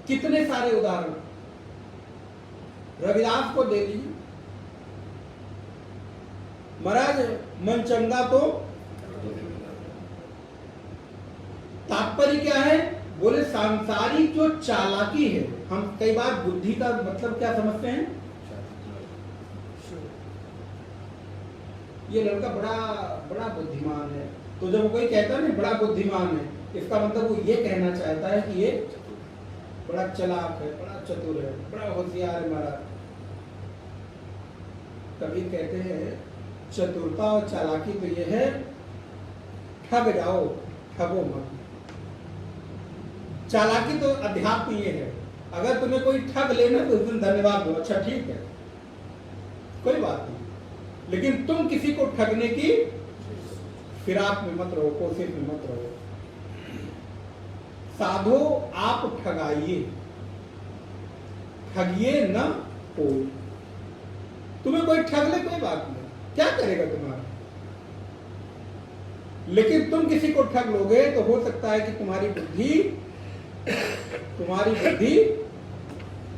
कितने सारे उदाहरण। रविदास को दे लीजिए, महाराज मन चंगा तो तात्पर्य क्या है? बोले सांसारिक जो चालाकी है, हम कई बार बुद्धि का मतलब क्या समझते हैं? ये लड़का बड़ा बड़ा बुद्धिमान है, तो जब कोई कहता है ना बड़ा बुद्धिमान है, इसका मतलब वो ये कहना चाहता है कि ये बड़ा चालाक है, बड़ा चतुर है, बड़ा होशियार है। महाराज कबीर कहते हैं चतुरता और चालाकी तो ये है, ठग जाओ, ठगो मत। चालाकी तो अध्यात्म ये है, अगर तुम्हें कोई ठग लेना तो उस दिन धन्यवाद दो, अच्छा ठीक है, कोई बात नहीं, लेकिन तुम किसी को ठगने की फिराक में मत रहो, कोशिश में मत रहो। साधो आप ठगाइए, ठगिए न कोई। तुम्हें कोई ठग ले कोई बात नहीं, क्या करेगा तुम्हारा, लेकिन तुम किसी को ठग लोगे तो हो सकता है कि तुम्हारी बुद्धि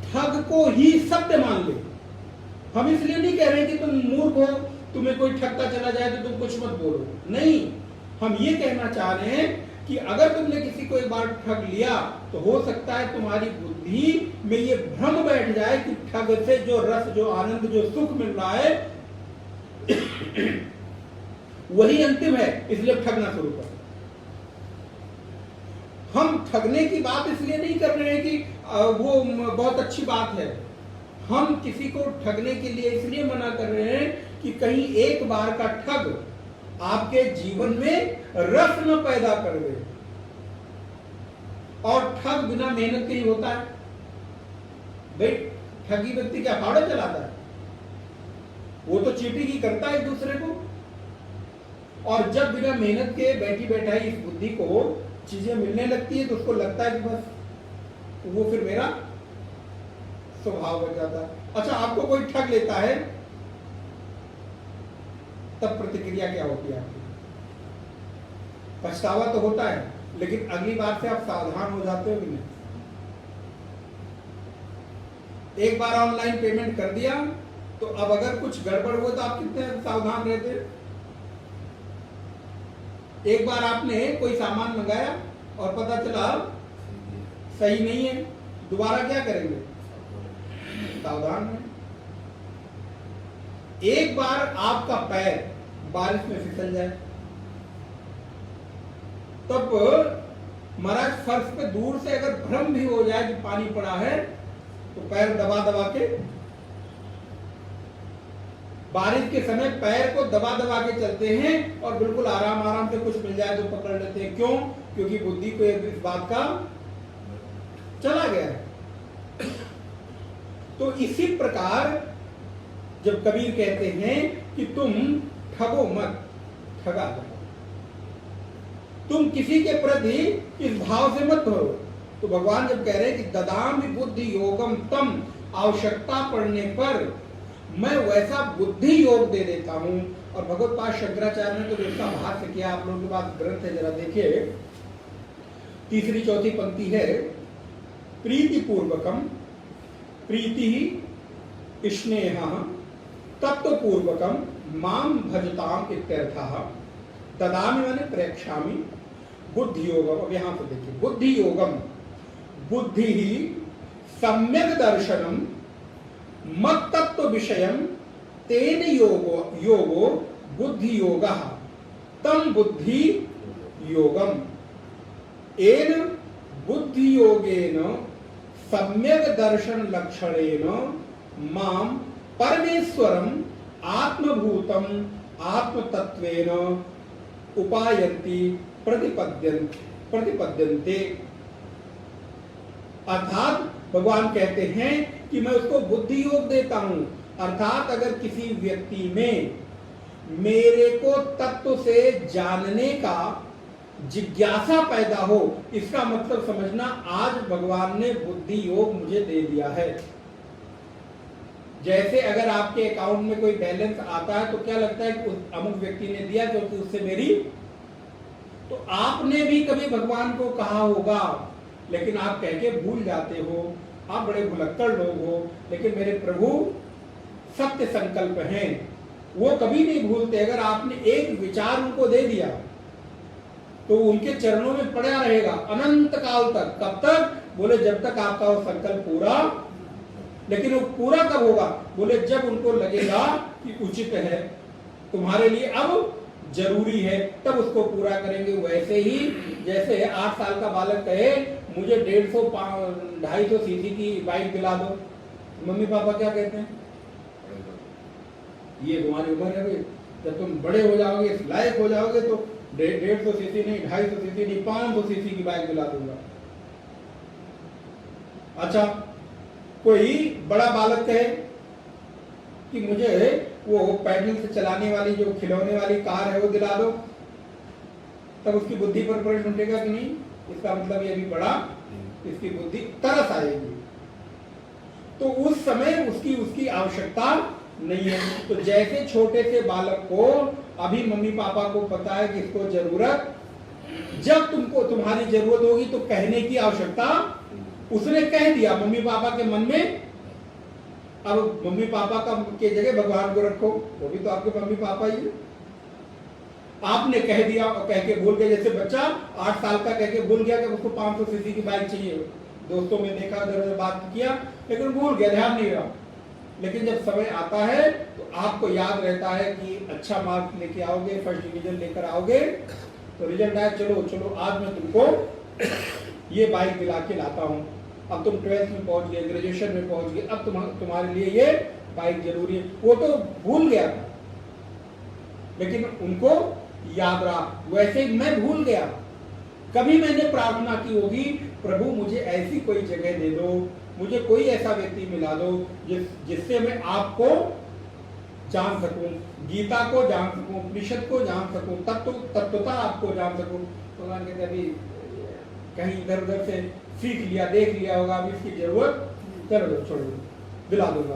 ठग को ही सत्य मान ले। हम इसलिए नहीं कह रहे कि तुम मूर्ख हो, तुम्हें कोई ठगता चला जाए तो तुम कुछ मत बोलो, नहीं। हम ये कहना चाह रहे हैं कि अगर तुमने किसी को एक बार ठग लिया तो हो सकता है तुम्हारी बुद्धि में ये भ्रम बैठ जाए कि ठग से जो रस, जो आनंद, जो सुख मिल रहा है वही अंतिम है, इसलिए ठगना शुरू कर। हम ठगने की बात इसलिए नहीं कर रहे हैं कि वो बहुत अच्छी बात है, हम किसी को ठगने के लिए इसलिए मना कर रहे हैं कि कहीं एक बार का ठग आपके जीवन में रस न पैदा कर दे। और ठग बिना मेहनत के ही होता है भाई। ठगी व्यक्ति क्या फावड़ा चलाता है? वो तो चीटिंग करता है एक दूसरे को। और जब बिना मेहनत के बैठी बैठाई इस बुद्धि को चीजें मिलने लगती है तो उसको लगता है कि बस वो फिर मेरा स्वभाव बन जाता है। अच्छा, आपको कोई ठग लेता है तब प्रतिक्रिया क्या होती है आपकी? पछतावा तो होता है, लेकिन अगली बार से आप सावधान हो जाते हो कि नहीं? एक बार ऑनलाइन पेमेंट कर दिया तो अब अगर कुछ गड़बड़ हो तो आप कितने सावधान रहते हैं? एक बार आपने कोई सामान मंगाया और पता चला सही नहीं है, दोबारा क्या करेंगे? सावधान है। एक बार आपका पैर बारिश में फिसल जाए तब महाराज फर्श पे दूर से अगर भ्रम भी हो जाए कि पानी पड़ा है तो पैर दबा दबा के, बारिश के समय पैर को दबा दबा के चलते हैं और बिल्कुल आराम आराम से कुछ मिल जाए तो पकड़ लेते हैं। क्यों? क्योंकि बुद्धि को इस बात का चला गया है। तो इसी प्रकार जब कबीर कहते हैं कि तुम ठगो मत, ठगा जाओ, तुम किसी के प्रति इस भाव से मत हो, तो भगवान जब कह रहे हैं कि ददामि बुद्धि योगम तम, आवश्यकता पड़ने पर मैं वैसा बुद्धि योग दे देता हूं। और भगवत पाद शंकराचार्य ने तो इसका भाष्य किया, आप लोगों के पास ग्रंथ है, जरा देखिए। तीसरी चौथी पंक्ति है, प्रीति पूर्वकम, प्रीति स्नेह तत्व पूर्वकम माम भजताम इत्यर्थः, ददामि माने प्रेक्षामि, बुद्धि योगम। अब यहां पर देखिए, बुद्धि योगम, बुद्धि ही सम्यक दर्शनम मत तत्व विषयम तेन योगो बुद्धि योगः तम बुद्धि योगम। एन बुद्धि योगेन सम्यक दर्शन लक्षणेन माम परमेश्वरम आत्मभूतम आत्मतत्वेन उपायन्ति प्रतिपद्यन्ते। अर्थात भगवान कहते हैं कि मैं उसको बुद्धि योग देता हूं। अर्थात अगर किसी व्यक्ति में मेरे को तत्व से जानने का जिज्ञासा पैदा हो, इसका मतलब समझना आज भगवान ने बुद्धि योग मुझे दे दिया है। जैसे अगर आपके अकाउंट में कोई बैलेंस आता है तो क्या लगता है कि उस अमुक व्यक्ति ने दिया क्योंकि उससे मेरी, तो आपने भी कभी भगवान को कहा होगा, लेकिन आप कह के भूल जाते हो। आप बड़े भुलक्कड़ लोग हो, लेकिन मेरे प्रभु सत्य संकल्प हैं, वो कभी नहीं भूलते। अगर आपने एक विचार उनको दे दिया तो उनके चरणों में पड़ा रहेगा अनंत काल तक। कब तक? बोले जब तक आपका वो संकल्प पूरा। लेकिन वो पूरा कब होगा? बोले जब उनको लगेगा कि उचित है, तुम्हारे लिए अब जरूरी है, तब उसको पूरा करेंगे। वैसे ही जैसे 8 साल का बालक कहे मुझे 150-250 सीसी की बाइक दिला दो, मम्मी पापा क्या कहते हैं? ये तुम्हारी उम्र है भाई, जब तुम बड़े हो जाओगे, लायक हो जाओगे तो 150 सीसी नहीं, 250 सीसी नहीं, 500 सीसी की बाइक दिला दूंगा। अच्छा, कोई बड़ा बालक कहे कि मुझे वो पैडल से चलाने वाली जो खिलौने वाली कार है वो दिला दो, तब उसकी बुद्धि पर प्रश्न उठेगा कि नहीं? इसका मतलब ये भी बड़ा, इसकी बुद्धि तरस आएगी। तो उस समय उसकी आवश्यकता नहीं है। तो जैसे छोटे से बालक को अभी मम्मी पापा को पता है कि इसको जरूरत, जब तुमको तुम्हारी जरूरत होगी तो कहने की आवश्यकता, उसने कह दिया मम्मी पापा के मन में। अब मम्मी पापा का के जगह भगवान को रखो, वो भी तो आपके मम्मी पापा ही है। आपने कह दिया और कह के भूल गए। जैसे बच्चा 8 साल का कह के भूल गया कि उसको 500 सीसी की बाइक चाहिए, दोस्तों में देखा, इधर बात किया, लेकिन भूल गया, ध्यान नहीं रहा। लेकिन जब समय आता है तो आपको याद रहता है कि अच्छा मार्क लेके आओगे, फर्स्ट डिवीजन लेकर आओगे, तो रिजल्ट आया, चलो चलो आज मैं तुमको ये बाइक दिला के लाता हूँ। अब तुम 12th में पहुंच गए, ग्रेजुएशन में पहुंच गए, अब तुम्हारे लिए ये बाइक जरूरी है। वो तो भूल गया था, लेकिन उनको याद रहा। वैसे ही मैं भूल गया, कभी मैंने प्रार्थना की होगी, प्रभु मुझे ऐसी कोई जगह दे दो, मुझे कोई ऐसा व्यक्ति मिला दो जिससे मैं आपको जान सकूं, गीता को जान सकूं, उपनिषद को जान सकूं, तत्वता आपको जान सकूं। भगवान कहते अभी कहीं इधर उधर से सीख लिया, देख लिया होगा, अभी इसकी जरूरत, चलो छोड़ो, दिला दूंगा।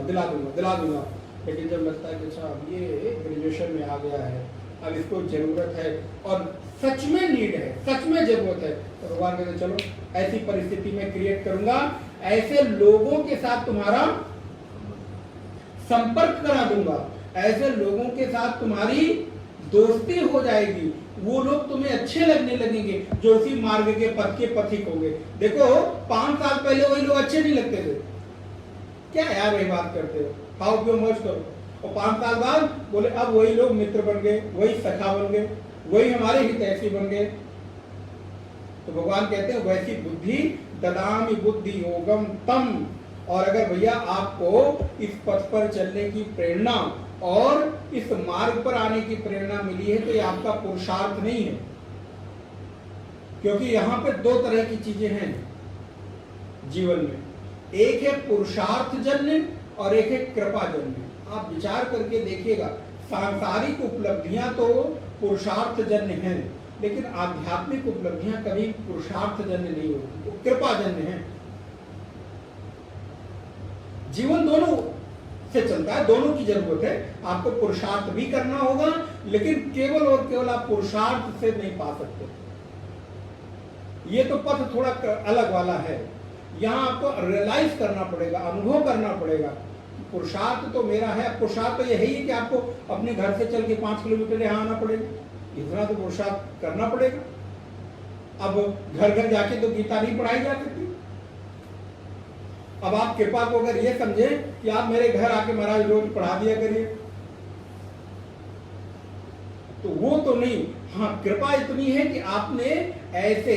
लेकिन जब लगता है कि अच्छा अब ये ग्रेजुएशन में आ गया है, अब इसको जरूरत है और सच में नीड है, सच में जरूरत है, तो भगवान कहते चलो ऐसी परिस्थिति में क्रिएट करूंगा, ऐसे लोगों के साथ तुम्हारा संपर्क करा दूंगा, ऐसे लोगों के साथ तुम्हारी दोस्ती हो जाएगी, वो लोग तुम्हें अच्छे लगने लगेंगे जो उसी मार्ग के पथ के पथिक होंगे। देखो 5 साल पहले वही लोग अच्छे नहीं लगते थे, क्या यार वही बात करते हो, खाओ पियो मौज करो, और 5 साल बाद बोले अब वही लोग मित्र बन गए, वही सखा बन गए, वही हमारे हितैषी बन गए। तो भगवान कहते हैं वैसी बुद्धि ददामि बुद्धि योगम तम। और अगर भैया आपको इस पथ पर चलने की प्रेरणा और इस मार्ग पर आने की प्रेरणा मिली है तो ये आपका पुरुषार्थ नहीं है, क्योंकि यहां पे 2 तरह की चीजें हैं जीवन में, एक है पुरुषार्थ जन्य और एक है कृपा जन्य। आप विचार करके देखिएगा, सांसारिक उपलब्धियां तो पुरुषार्थ जन्य हैं, लेकिन आध्यात्मिक उपलब्धियां कभी पुरुषार्थ जन्य नहीं होती, वो कृपा जन्य है। जीवन दोनों से चलता है, दोनों की जरूरत है। आपको पुरुषार्थ भी करना होगा, लेकिन केवल और केवल आप पुरुषार्थ से नहीं पा सकते। ये तो पथ थोड़ा अलग वाला है, यहां आपको रियलाइज करना पड़ेगा, अनुभव करना पड़ेगा। पुरुषार्थ तो मेरा है, पुरुषार्थ तो यही है कि आपको अपने घर से चल के 5 किलोमीटर यहाँ आना पड़ेगा, इतना तो पुरुषार्थ करना पड़ेगा। अब घर घर जाके तो गीता नहीं पढ़ाई जा सकती। अब आप कृपा को अगर ये समझे कि आप मेरे घर आके महाराज रोज पढ़ा दिया करिए, तो वो तो नहीं। हाँ, कृपा इतनी है कि आपने ऐसे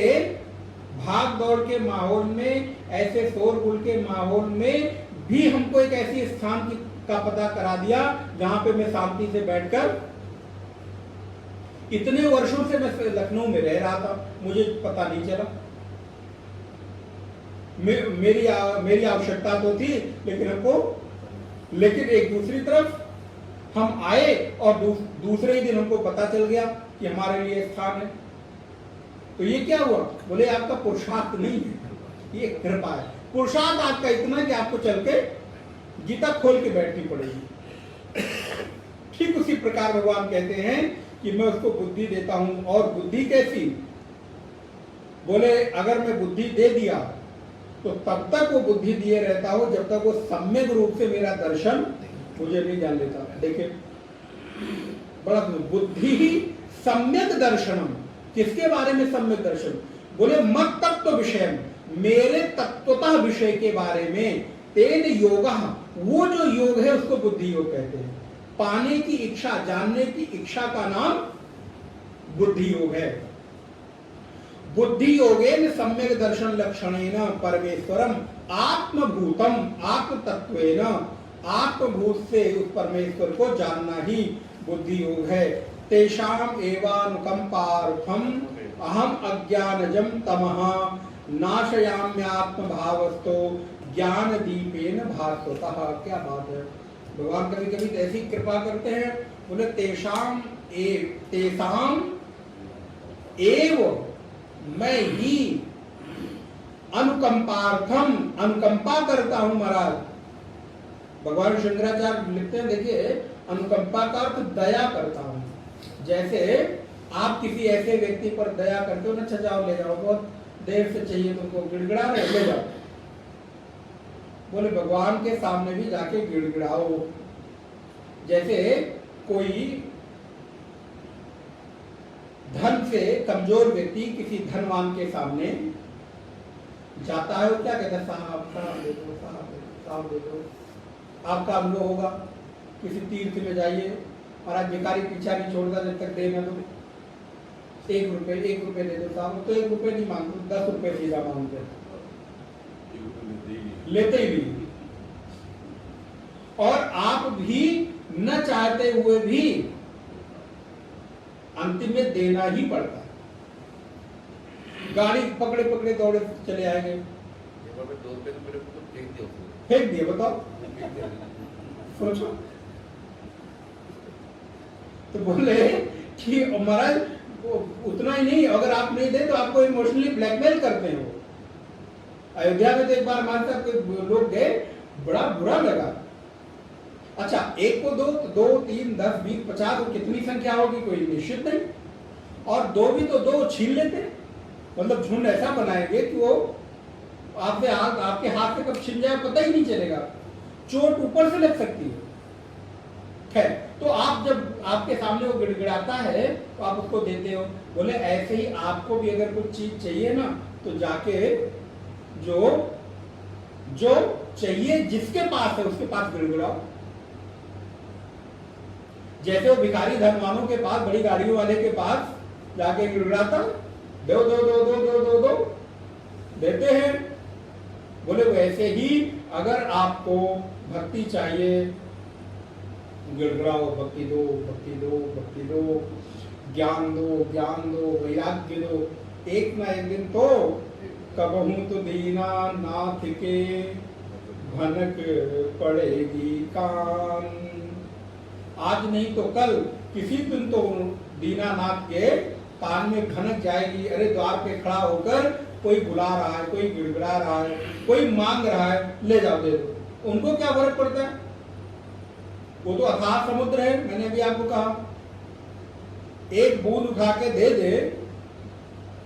भाग दौड़ के माहौल में, ऐसे शोरगुल के माहौल में भी हमको एक ऐसी स्थान का पता करा दिया जहां पे मैं शांति से बैठकर इतने वर्षों से मैं लखनऊ में रह रहा था, मुझे पता नहीं चला। मेरी आवश्यकता तो थी, लेकिन एक दूसरी तरफ हम आए और दूसरे ही दिन हमको पता चल गया कि हमारे लिए स्थान है। तो ये क्या हुआ? बोले आपका पुरुषार्थ नहीं है, ये कृपा है। पुरुषार्थ आपका इतना कि आपको चल के गीता खोल के बैठनी पड़ेगी। ठीक उसी प्रकार भगवान कहते हैं कि मैं उसको बुद्धि देता हूं। और बुद्धि कैसी? बोले अगर मैं बुद्धि दे दिया तो तब तक वो बुद्धि दिए रहता हूं जब तक वो सम्यक रूप से मेरा दर्शन मुझे नहीं जान लेता। देखिए बड़ा बुद्धि ही सम्यक दर्शनम। किसके बारे में सम्यक दर्शन? बोले मत तत्व विषय, मेरे तत्वतः विषय के बारे में। तेन योगा, वो जो योग है उसको बुद्धि योग कहते हैं। पाने की इच्छा, जानने की इच्छा का नाम बुद्धि योग है। बुद्धि योगेन सम्यक दर्शन लक्षणेन परमेश्वरम आत्मभूतम आत्मतत्वेन, आत्मभूत से उस परमेश्वर को जानना ही बुद्धि योग है। तेषाम एवानुकंपार्थम अहम अज्ञानजम तमः नाशयाम्यात्म भावस्तो ज्ञान दीपेन भास्वतः। क्या बात है! भगवान कभी कभी ऐसी कृपा करते हैं। बोले तेषाम एव मैं ही अनुकंपार्थम, अनुकंपा करता हूं महाराज। भगवान शंकराचार्य लिखते हैं, देखिए अनुकंपा का अर्थ दया करता हूं। जैसे आप किसी ऐसे व्यक्ति पर दया करते हो ना, अच्छा जाओ ले जाओ, बहुत देर से चाहिए तुमको, गिड़गिड़ा रहे, ले जाओ। बोले भगवान के सामने भी जाके गिड़गिड़ाओ। जैसे कोई धन से कमजोर व्यक्ति किसी धनवान के सामने जाता है, वो क्या कहता है? साहब साहब दे दो, साहब दे दो, साहब दे दो। आपका अनुभव होगा, किसी तीर्थ में जाइए, महाराज भिखारी पीछा नहीं छोड़ता जब तक देना तो 1 रुपए दे दो साहब। तो 1 रुपए नहीं मांगते, 10 रुपए सीधा मांगते, लेते ही नहीं। और आप भी न चाहते हुए भी अंतिम में देना ही पड़ता है। गाड़ी पकड़े पकड़े दौड़े चले आएंगे, 2 रुपए तो मेरे को फेंक दिए। बताओ, सोचो। तो बोले कि महाराज उतना ही नहीं, अगर आप नहीं दे तो आपको इमोशनली ब्लैकमेल करते हैं। वो अयोध्या में तो एक बार हमारे साथ कोई लोग गए, बड़ा बुरा लगा। अच्छा, 1 को 2 तो 2, 3, 10, 20, 50 कितनी संख्या होगी कोई निश्चित नहीं। और 2 भी तो 2 छीन लेते, मतलब झुंड ऐसा बनाएंगे कि वो आपके हाथ से कब छिन जाए पता ही नहीं चलेगा, चोट ऊपर से लग सकती है। खैर, तो आप जब आपके सामने वो गिड़गिड़ाता है तो आप उसको देते हो। बोले ऐसे ही आपको भी अगर कुछ चीज चाहिए ना, तो जाके जो चाहिए जिसके पास है उसके पास गिड़गिड़ाओ। जैसे वो भिखारी धनवानों के पास, बड़ी गाड़ियों वाले के पास जाके गिड़गिड़ाता, दो दो दो दो दो दो दो देते हैं। बोले वैसे ही अगर आपको भक्ति चाहिए, गिड़गिड़ाओ, भक्ति दो, भक्ति दो, भक्ति दो, ज्ञान दो, वैराग्य दो। एक ना एक दिन तो कबहू तो दीना नाथ के भनक पड़ेगी कान। आज नहीं तो कल, किसी दिन तो दीनानाथ के कान में भनक जाएगी। अरे द्वार पे खड़ा होकर कोई बुला रहा है, कोई गिड़गिड़ा रहा है, कोई मांग रहा है, ले जाओ दे दो। उनको क्या फर्क पड़ता है? वो तो अथाह समुद्र है। मैंने अभी आपको कहा, एक बूंद उठा के दे दे,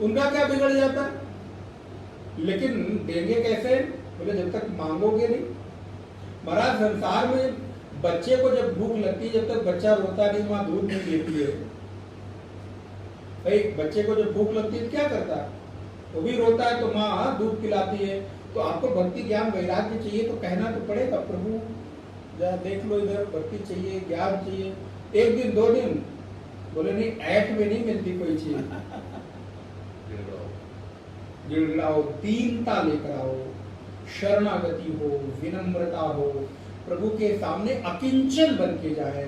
उनका क्या बिगड़ जाता है? लेकिन देंगे कैसे? बोले जब तक मांगोगे नहीं। महाराज संसार में बच्चे को जब भूख लगती है, जब तक बच्चा रोता नहीं, माँ दूध नहीं देती है। भाई बच्चे को जब भूख लगती है तो क्या करता है? वो भी रोता है तो माँ दूध पिलाती है। तो आपको भक्ति ज्ञान वैराग्य चाहिए तो कहना तो पड़ेगा, प्रभु जरा देख लो, इधर भक्ति चाहिए, ज्ञान चाहिए। 1 दिन 2 दिन बोले नहीं, ऐट में नहीं मिलती कोई चीज। गिड़गिड़ाओ, दीनता लेकर आओ, शरणागति हो, विनम्रता हो, प्रभु के सामने अकिंचन बन के जाए।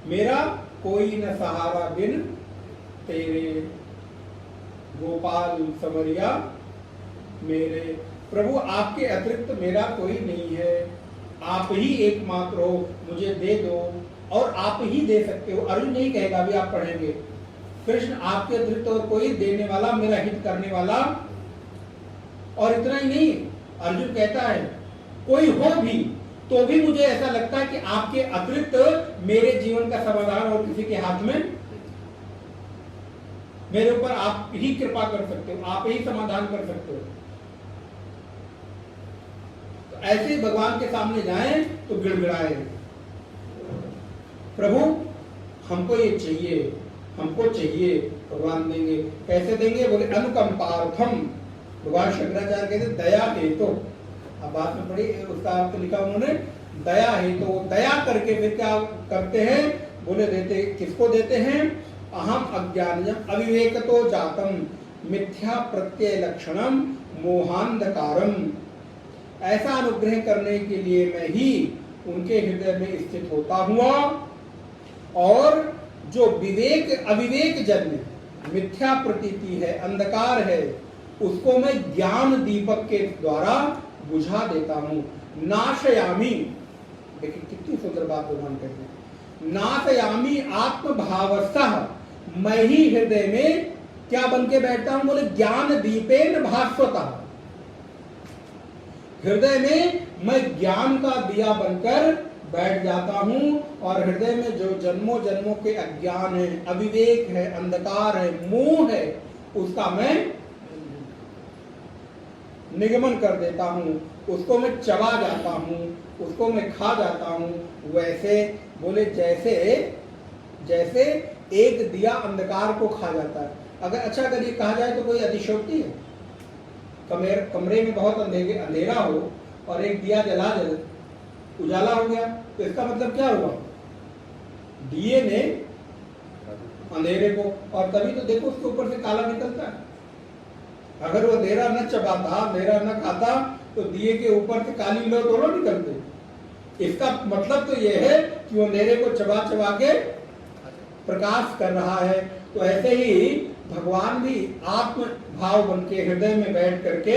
मेरा कोई न सहारा बिन तेरे, गोपाल समरिया मेरे। प्रभु आपके अतिरिक्त मेरा कोई नहीं है, आप ही एकमात्र हो, मुझे दे दो, और आप ही दे सकते हो। अर्जुन नहीं कहेगा, अभी आप पढ़ेंगे, कृष्ण आपके अतिरिक्त और कोई देने वाला, मेरा हित करने वाला। और इतना ही नहीं, अर्जुन कहता है कोई हो भी तो भी मुझे ऐसा लगता है कि आपके अतिरिक्त मेरे जीवन का समाधान और किसी के हाथ में, मेरे ऊपर आप ही कृपा कर सकते हो, आप ही समाधान कर सकते हो। तो ऐसे ही भगवान के सामने जाएं तो गिड़गिड़ाए, प्रभु हमको ये चाहिए, हमको चाहिए। भगवान देंगे, कैसे देंगे? बोले अनुकंपार्थम। भगवान शंकराचार्य कहते दया हेतु। अब बात में पड़ी, उसका अर्थ लिखा उन्होंने, दया हेतु। तो दया करके फिर क्या करते हैं? बोले देते, किसको देते हैं? अहम अज्ञानजम अविवेकतो जातम मिथ्या प्रत्यय लक्षणम मोहांधकारम। ऐसा अनुग्रह करने के लिए मैं ही उनके हृदय में स्थित होता हुआ, और जो विवेक अविवेक जन्य मिथ्या प्रतीति है, अंधकार है, उसको मैं ज्ञान दीपक के द्वारा बुझा देता हूं। नाशयामी, देखिए कितनी सुंदर बात भगवान कहते हैं, नाशयामी आत्मभावस्थः, मैं ही हृदय में क्या बन के बैठता हूं? बोले ज्ञान दीपेन भास्वतः। हृदय में मैं ज्ञान का दिया बनकर बैठ जाता हूं, और हृदय में जो जन्मों जन्मों के अज्ञान है, अविवेक है, अंधकार है, मोह है, उसका मैं निगमन कर देता हूं, उसको मैं चबा जाता हूं, उसको मैं खा जाता हूं। वैसे बोले जैसे जैसे एक दिया अंधकार को खा जाता है। अगर ये कहा जाए तो कोई अतिशयोक्ति है? कमरे में बहुत अंधेरा हो और एक दिया जला उजाला हो गया, तो इसका मतलब क्या हुआ? दिए ने अंधेरे को, और तभी तो देखो उसके ऊपर से काला निकलता है। अगर वो अंधेरा न चबाता, अंधेरा न खाता, तो दिए के ऊपर से काली लो दोनों निकलते। इसका मतलब तो ये है कि वो अंधेरे को चबा चबा के प्रकाश कर रहा है। तो ऐसे ही भगवान भी आत्म भाव बन के हृदय में बैठ करके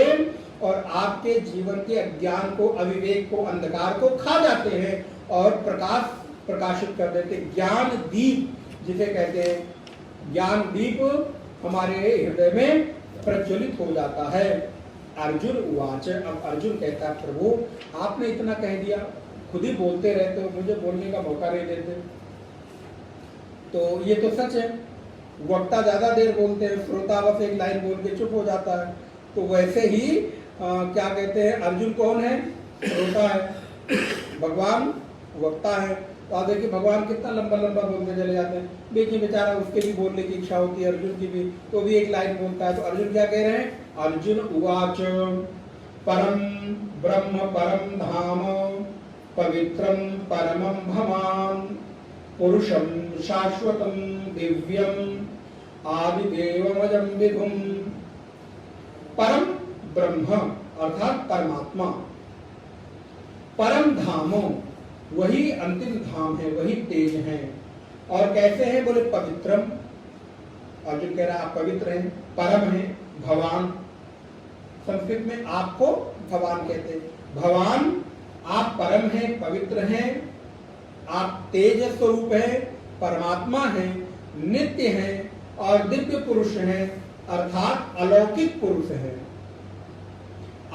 और आपके जीवन के अज्ञान को, अविवेक को, अंधकार को खा जाते हैं और प्रकाशित कर देते। ज्ञान दीप जिसे कहते हैं, ज्ञान दीप हमारे हृदय में प्रज्वलित हो जाता है। अर्जुन उवाच, अब अर्जुन कहता है प्रभु आपने इतना कह दिया, खुद ही बोलते रहते हो, मुझे बोलने का मौका नहीं देते। तो ये तो सच है, वक्ता ज्यादा देर बोलते हैं, श्रोता बस एक लाइन बोल के चुप हो जाता है। तो वैसे ही क्या कहते हैं, अर्जुन कौन है? श्रोता है, भगवान वक्ता है। तो आप देखिए भगवान कितना लंबा लंबा बोलते चले जाते हैं। देखिए बेचारा उसके भी बोलने की इच्छा होती है, अर्जुन की भी, तो भी एक लाइन बोलता है। तो अर्जुन क्या कह रहे हैं? अर्जुन उवाच परम ब्रह्म परम धाम पवित्रम परमं भवान पुरुषम शाश्वतम दिव्यम आदिदेवमजं विभुम। परम ब्रह्म अर्थात परमात्मा, परम धामो वही अंतिम धाम है, वही तेज है। और कैसे हैं? बोले पवित्रम, अर्जुन कह रहा है आप पवित्र हैं, परम है, भवान, संस्कृत में आपको भगवान कहते हैं। भगवान आप परम हैं, पवित्र हैं, आप तेज स्वरूप हैं, परमात्मा हैं, नित्य हैं और दिव्य पुरुष हैं, अर्थात अलौकिक पुरुष हैं।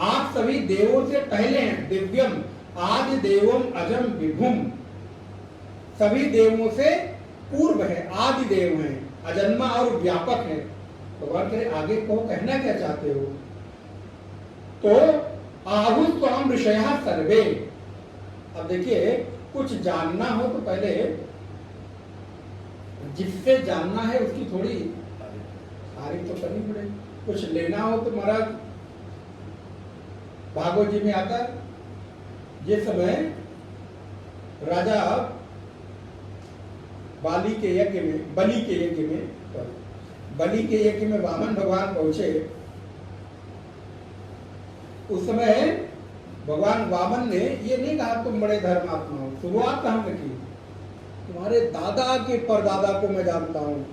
आप सभी देवों से पहले हैं, दिव्यम आदि देवम अजम विभुम, सभी देवों से पूर्व है, आदि देव हैं, अजन्मा और व्यापक है। भगवान कह रहे आगे को कहना क्या चाहते हो? तो आहुस्वाम ऋषयः सर्वे। अब देखिए कुछ जानना हो तो पहले जिससे जानना है उसकी थोड़ी तारीफ तो करनी पड़ेगी। कुछ लेना हो तो महाराज भागवत जी में आता है, जिस समय राजा बलि के यज्ञ में वामन भगवान पहुंचे, उस समय भगवान वामन ने ये नहीं कहा तुम बड़े धर्मात्मा हो। शुरुआत कहां से की? तुम्हारे दादा के परदादा को मैं जानता हूँ,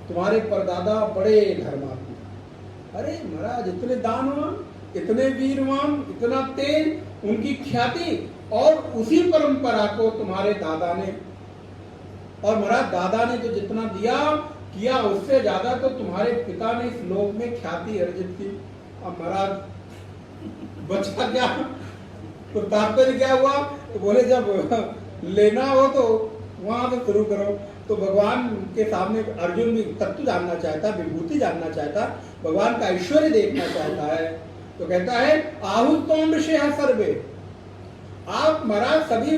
तुम्हारे परदादा बड़े धर्मात्मा। अरे महाराज, इतने दानवान, इतने वीरवान, इतना तेज, उनकी ख्याति, और उसी परंपरा को तुम्हारे दादा ने, और महाराज दादा ने तो जितना दिया किया उससे ज्यादा तो तुम्हारे पिता ने इस लोक में ख्याति अर्जित की। अब महाराज बचा क्या? तो तात्पर्य क्या हुआ? तो बोले जब लेना हो तो वहां से शुरू करो। तो भगवान के सामने अर्जुन भी तत्व जानना चाहता, विभूति जानना चाहता, भगवान का ऐश्वर्य देखना चाहता है। तो कहता है आहुतोम ऋषयः सर्वे, आप महाराज सभी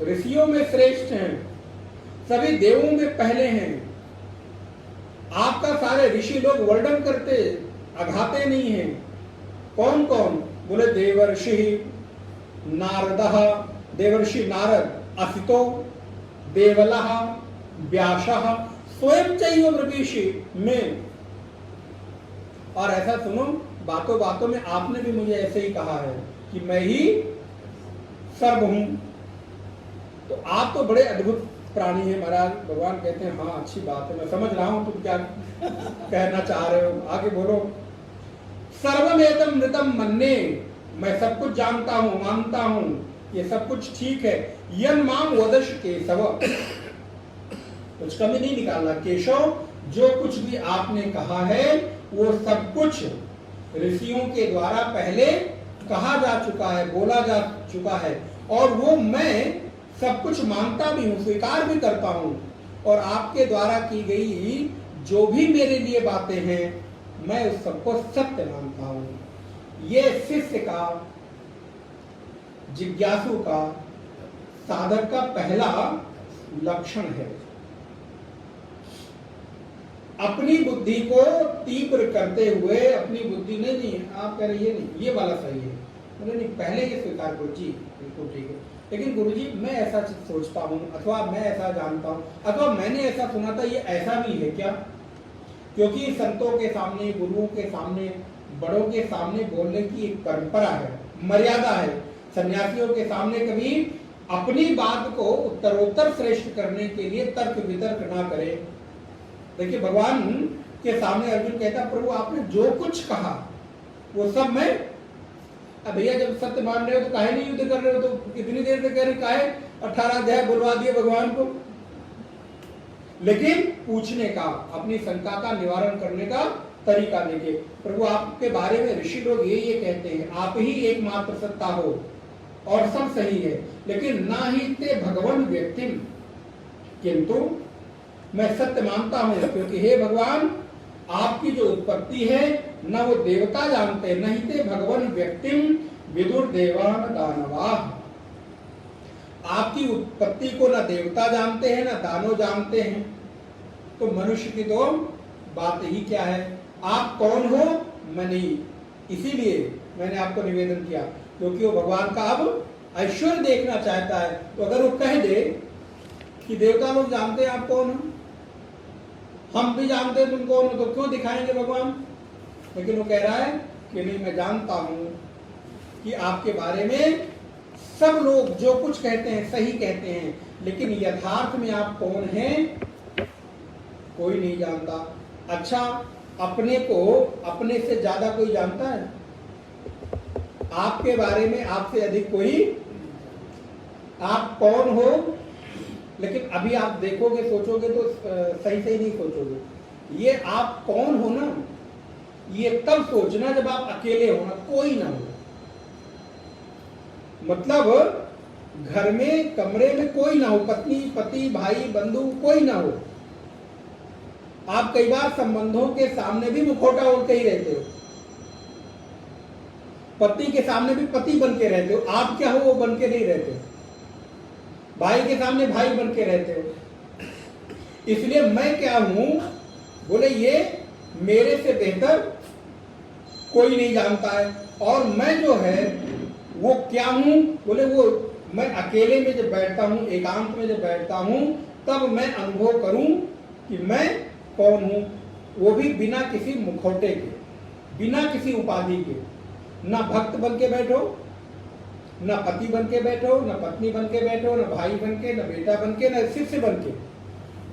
ऋषियों में श्रेष्ठ हैं, सभी देवों में पहले हैं। आपका सारे ऋषि लोग वर्णन करते, अघाते नहीं हैं। कौन कौन? बोले देवर्षि नारदः, देवर्षि नारद, असितो, देवलः, व्यासः, स्वयं चैव ब्रवीषि में। और ऐसा सुनो, बातों बातों में आपने भी मुझे ऐसे ही कहा है कि मैं ही सर्व हूं। तो आप तो बड़े अद्भुत प्राणी है महाराज। भगवान कहते हैं हाँ अच्छी बात है, मैं समझ रहा हूं तुम क्या कहना चाह रहे हो, आगे बोलो। सर्वमेतम नृतम मन्ये, मैं सब कुछ जानता हूं, मानता हूं, ये सब कुछ ठीक है। यन माम वदश केशव, कुछ कमी नहीं निकालना केशव, जो कुछ भी आपने कहा है वो सब कुछ ऋषियों के द्वारा पहले कहा जा चुका है, बोला जा चुका है, और वो मैं सब कुछ मानता भी हूं, स्वीकार भी करता हूं। और आपके द्वारा की गई जो भी मेरे लिए बातें हैं, मैं उस सबको सत्य मानता हूं। ये शिष्य का, जिज्ञासु का, साधक का पहला लक्षण है। अपनी बुद्धि को तीव्र करते हुए, अपनी बुद्धि नहीं, आप कह रहे ये नहीं, ये वाला सही है, नहीं पहले ये स्वीकार करो जी, बिल्कुल ठीक है, लेकिन गुरुजी मैं ऐसा सोचता हूं, अथवा मैं ऐसा जानता हूं, अथवा मैंने ऐसा सुना था, ये ऐसा भी है क्या? क्योंकि संतों के सामने, गुरुओं के सामने, बड़ों के सामने बोलने की एक परंपरा है, मर्यादा है। सन्यासियों के सामने कभी अपनी बात को उत्तरोत्तर श्रेष्ठ करने के लिए तर्क वितर्क ना करे। देखिए भगवान के सामने अर्जुन कहता प्रभु आपने जो कुछ कहा वो सब मैं, अब भैया जब सत्य मान रहे हो तो काहे नहीं युद्ध कर रहे हो? तो कितनी देर से कह रहे, काहे 18 अध्याय बुलवा दिए भगवान को। लेकिन पूछने का, अपनी शंका का निवारण करने का तरीका देखिए। प्रभु आपके बारे में ऋषि लोग ये कहते हैं, आप ही एकमात्र सत्ता हो और सब सही है, लेकिन ना ही ते भगवान व्यक्ति, किंतु मैं सत्य मानता हूं, क्योंकि हे भगवान आपकी जो उत्पत्ति है न वो देवता जानते, नहीं थे भगवान व्यक्तिम विदुर देवान दानवाः। आपकी उत्पत्ति को न देवता जानते हैं न दानव जानते हैं, तो मनुष्य की तो बात ही क्या है। आप कौन हो? मैं नहीं, इसीलिए मैंने आपको निवेदन किया, क्योंकि वो भगवान का अब ऐश्वर्य देखना चाहता है। तो अगर वो कह दे कि देवता लोग जानते हैं आप कौन हो, हम भी जानते हैं तुम कौन हो, तो क्यों दिखाएंगे भगवान? लेकिन वो कह रहा है कि नहीं, मैं जानता हूं कि आपके बारे में सब लोग जो कुछ कहते हैं सही कहते हैं, लेकिन यथार्थ में आप कौन हैं कोई नहीं जानता। अच्छा, अपने को अपने से ज्यादा कोई जानता है? आपके बारे में आपसे अधिक कोई, आप कौन हो, लेकिन अभी आप देखोगे सोचोगे तो सही सही नहीं सोचोगे। ये आप कौन हो ना, ये तब सोचना जब आप अकेले हो ना, कोई ना हो। मतलब घर में कमरे में कोई ना हो, पत्नी पति भाई बंधु कोई ना हो। आप कई बार संबंधों के सामने भी मुखौटा ओढ़ के ही रहते हो, पति के सामने भी पति बन के रहते हो, आप क्या हो वो बन के नहीं रहते हो, भाई के सामने भाई बन के रहते हो। इसलिए मैं क्या हूं, बोले ये मेरे से बेहतर कोई नहीं जानता है। और मैं जो है वो क्या हूं, बोले वो मैं अकेले में जब बैठता हूं, एकांत में जब बैठता हूं, तब मैं अनुभव करूं कि मैं कौन हूं, वो भी बिना किसी मुखौटे के, बिना किसी उपाधि के। ना भक्त बन के बैठो, न पति बन के बैठो, न पत्नी बन के बैठो, न भाई बन के, न बेटा बन के, न शिष्य बन के,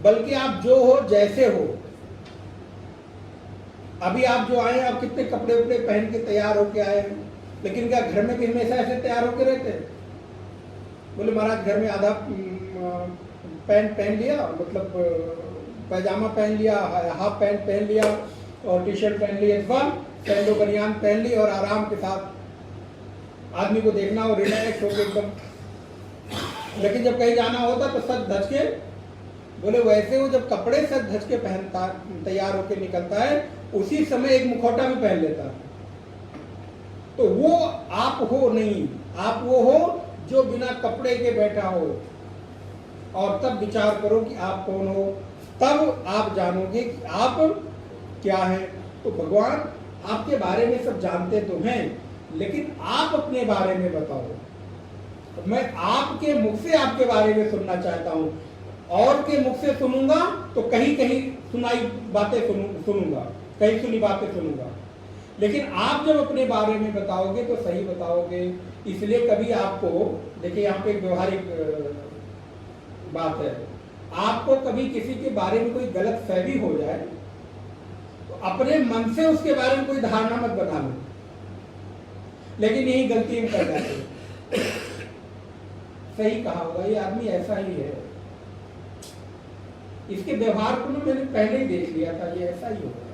बल्कि आप जो हो जैसे हो। अभी आप जो आए, आप कितने कपड़े उपड़े पहन के तैयार होके आए हैं, लेकिन क्या घर में भी हमेशा ऐसे तैयार होके रहते हैं? बोले महाराज घर में आधा पैंट पहन लिया, मतलब पैजामा पहन लिया, हाफ पैंट पहन लिया और टी शर्ट पहन लिया, इस बार सैंडो बनियान पहन ली और आराम के साथ आदमी को देखना और रिलैक्स होकर एकदम। लेकिन जब कहीं जाना होता तो सज धज के, बोले वैसे वो जब कपड़े सज धज के पहनता, तैयार होकर निकलता है, उसी समय एक मुखौटा भी पहन लेता है। तो वो आप हो नहीं, आप वो हो जो बिना कपड़े के बैठा हो। और तब विचार करो कि आप कौन हो, तब आप जानोगे कि आप क्या है। तो भगवान आपके बारे में सब जानते तो हैं, लेकिन आप अपने बारे में बताओ। मैं आपके मुख से आपके बारे में सुनना चाहता हूं। और के मुख से सुनूंगा तो कहीं कहीं सुनाई बातें सुनूंगा, कहीं सुनी बातें सुनूंगा, लेकिन आप जब अपने बारे में बताओगे तो सही बताओगे। इसलिए कभी आपको, देखिए यहाँ पे एक व्यवहारिक बात है, आपको कभी किसी के बारे में कोई गलत फहमी हो जाए तो अपने मन से उसके बारे में कोई धारणा मत बना लो, लेकिन यही गलती हम कर जाते हैं। सही कहा होगा, ये आदमी ऐसा ही है, इसके व्यवहार को मैंने पहले ही देख लिया था, ये ऐसा ही होगा।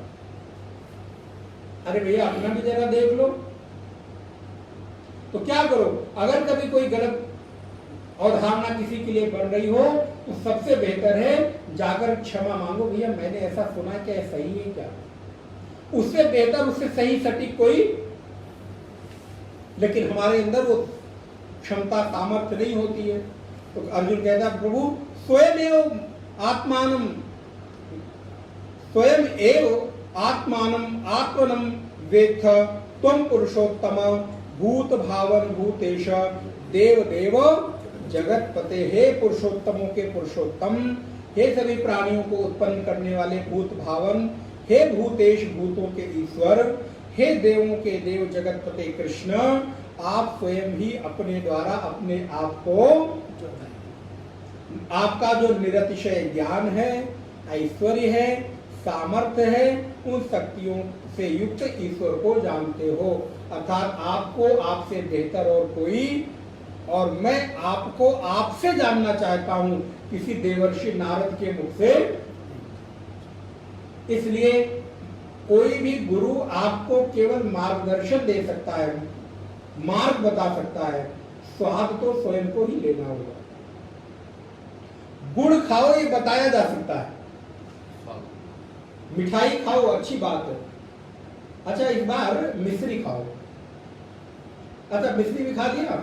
अरे भैया अपना भी जरा देख लो। तो क्या करो, अगर कभी कोई गलत अवधारणा किसी के लिए बन रही हो तो सबसे बेहतर है जाकर क्षमा मांगो, भैया मैंने ऐसा सुना, क्या सही है क्या? उससे बेहतर, उससे सही सटीक कोई, लेकिन हमारे अंदर वो क्षमता सामर्थ्य नहीं होती है। तो अर्जुन कहता प्रभु स्वयं आत्मानम, स्वयं एव आत्मानम आत्मनम वेत्थ त्वं पुरुषोत्तम भूत भावन भूतेश देव देव जगतपते। हे पुरुषोत्तमों के पुरुषोत्तम, हे सभी प्राणियों को उत्पन्न करने वाले भूत भावन, हे भूतेश भूतों के ईश्वर, हे देवों के देव जगतपते कृष्ण, आप स्वयं ही अपने द्वारा अपने आप को, आपका जो निरतिशय ज्ञान है, ऐश्वर्य है, सामर्थ्य है, उन शक्तियों से युक्त ईश्वर को जानते हो। अर्थात आपको आपसे बेहतर और कोई, और मैं आपको आपसे जानना चाहता हूं, किसी देवर्षि नारद के मुख से। इसलिए कोई भी गुरु आपको केवल मार्गदर्शन दे सकता है, मार्ग बता सकता है, स्वाद तो स्वयं को ही लेना होगा। गुड़ खाओ ये बताया जा सकता है, मिठाई खाओ अच्छी बात है, अच्छा इस बार मिश्री खाओ, अच्छा मिश्री भी खा लिया,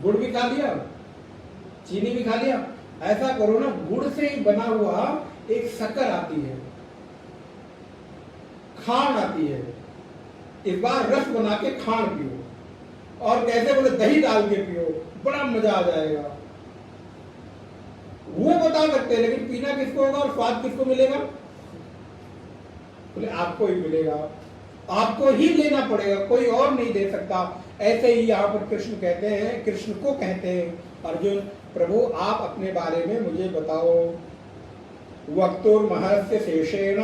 गुड़ भी खा लिया, चीनी भी खा लिया। ऐसा करो ना, गुड़ से ही बना हुआ एक शक्कर आती है, खांड आती है, इस बार रस बना के खांड पियो, और कैसे बोले दही डाल के पियो, बड़ा मजा आ जाएगा। वो बता सकते हैं, लेकिन पीना किसको होगा और स्वाद किसको मिलेगा? बोले आपको ही मिलेगा, आपको ही लेना पड़ेगा, कोई और नहीं दे सकता। ऐसे ही यहाँ पर कृष्ण कहते हैं, कृष्ण को कहते हैं अर्जुन, प्रभु आप अपने बारे में मुझे बताओ। वक्तुर्महस्य शेषेण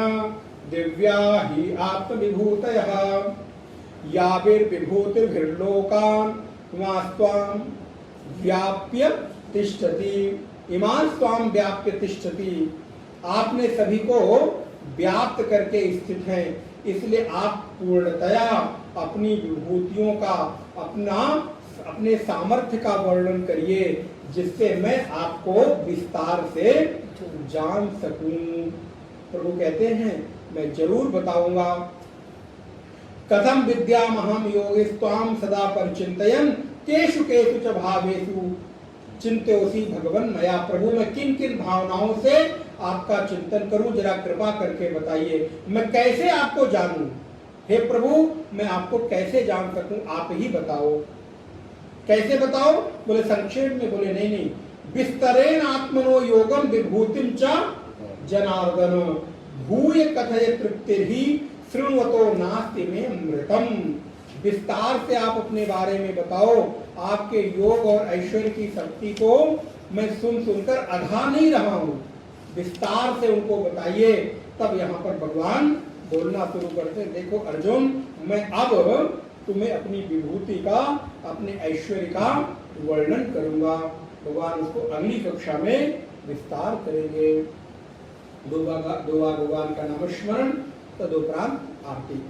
दिव्या ही आत्मविभूतयः याभिर्विभूतिर्भिर्लोकान् त्वां व्याप्य तिष्ठति। इमां त्वां व्याप्य तिष्ठति, आपने सभी को व्याप्त करके स्थित हैं, इसलिए आप पूर्णतया अपनी विभूतियों का, अपने सामर्थ्य का वर्णन करिए, जिससे मैं आपको विस्तार से जान सकूं। प्रभु कहते हैं मैं जरूर बताऊंगा। कथम विद्यामहं योगिस्त्वां सदा परिचिन्तयन् केषु केषु च भावेषु चिंत्योसी भगवन मया। प्रभु मैं किन किन भावनाओं से आपका चिंतन करूं, जरा कृपा करके बताइए, मैं कैसे आपको जानूं? हे प्रभु मैं आपको कैसे जान सकूं, आप ही बताओ। कैसे बताओ? बोले संक्षेप में, बोले नहीं, विस्तरेण आत्मनो योगम विभूतिम च जनार्दन भूय कथय तृप्तिर्हि शृण्वतो नास्ति मे अमृतम। विस्तार से आप अपने बारे में बताओ। आपके योग और ऐश्वर्य की शक्ति को मैं सुन सुनकर अधा नहीं रहा हूँ, विस्तार से उनको बताइए। तब यहाँ पर भगवान बोलना शुरू करते, देखो अर्जुन, मैं अब तुम्हें अपनी विभूति का, अपने ऐश्वर्य का वर्णन करूंगा। भगवान उसको अगली कक्षा में विस्तार करेंगे। दो बार भगवान का नाम स्मरण, तदुपरांत आरती।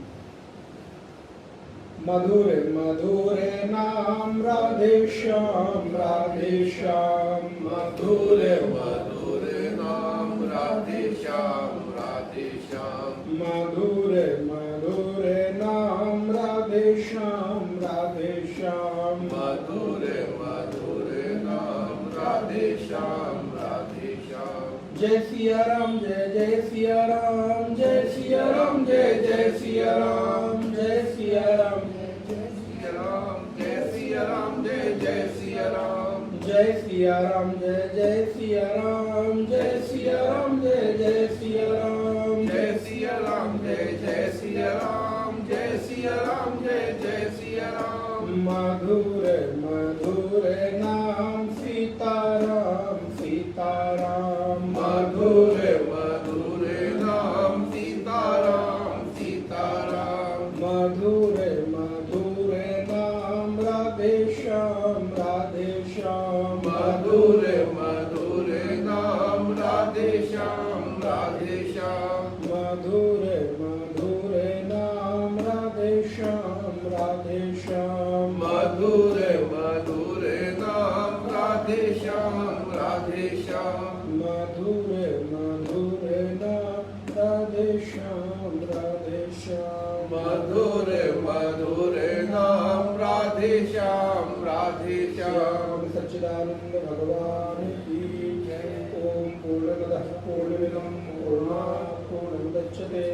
मधुर मधुर नाम राधे श्याम, राधे श्याम। मधुर मधुर नाम राधे श्याम, राधे श्याम। मधुर मधुर नाम राधे श्याम, राधे श्याम। मधुर मधुर नाम राधे श्याम, राधे श्याम। जय सिया राम, जय जय सिया राम, जय सिया राम, जय जय सिया राम, जय सिया राम, जय सिया राम, जय सिया राम, जय जय सिया राम। जय सिया राम, जय जय सिया राम, जय सिया राम, जय जय सिया राम, जय सिया राम, जय जय सिया राम, जय सिया राम, जय जय सिया राम। मधुर मधुर नाम सीताराम, सीताराम। मधुर मधुर नाम सीताराम, सीताराम। मधुर मधुर नाम राधे श्याम, राधे श्याम। मधुर मधुर नाम राधे श्याम, राधे श्याम। मधुर मधुर नाम राधे श्याम, राधे श्याम। मधुर मधुर नाम राधे श्याम, राधे श्याम। मधुर मधुर नाम राधे श्याम, राधे श्याम। मधुर मधुर नाम राधे श्याम, राधे श्याम। सच्चिदानंद भगवान की जय। ओम पूर्णमदः पूर्णमिदं पूर्णात् पूर्णमुदच्यते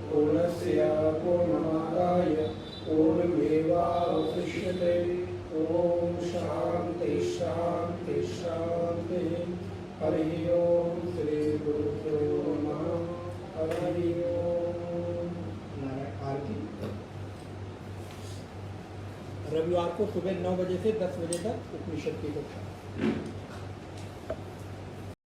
पूर्णस्य पूर्णमादाय पूर्णमेवावशिष्यते। ओम शांति शांति शांति। हरि ओम श्री गुरुभ्यो नमः। हरि ओम। नारायण। आरती रविवार को सुबह 9 बजे से 10 बजे तक उपनिषद की कक्षा।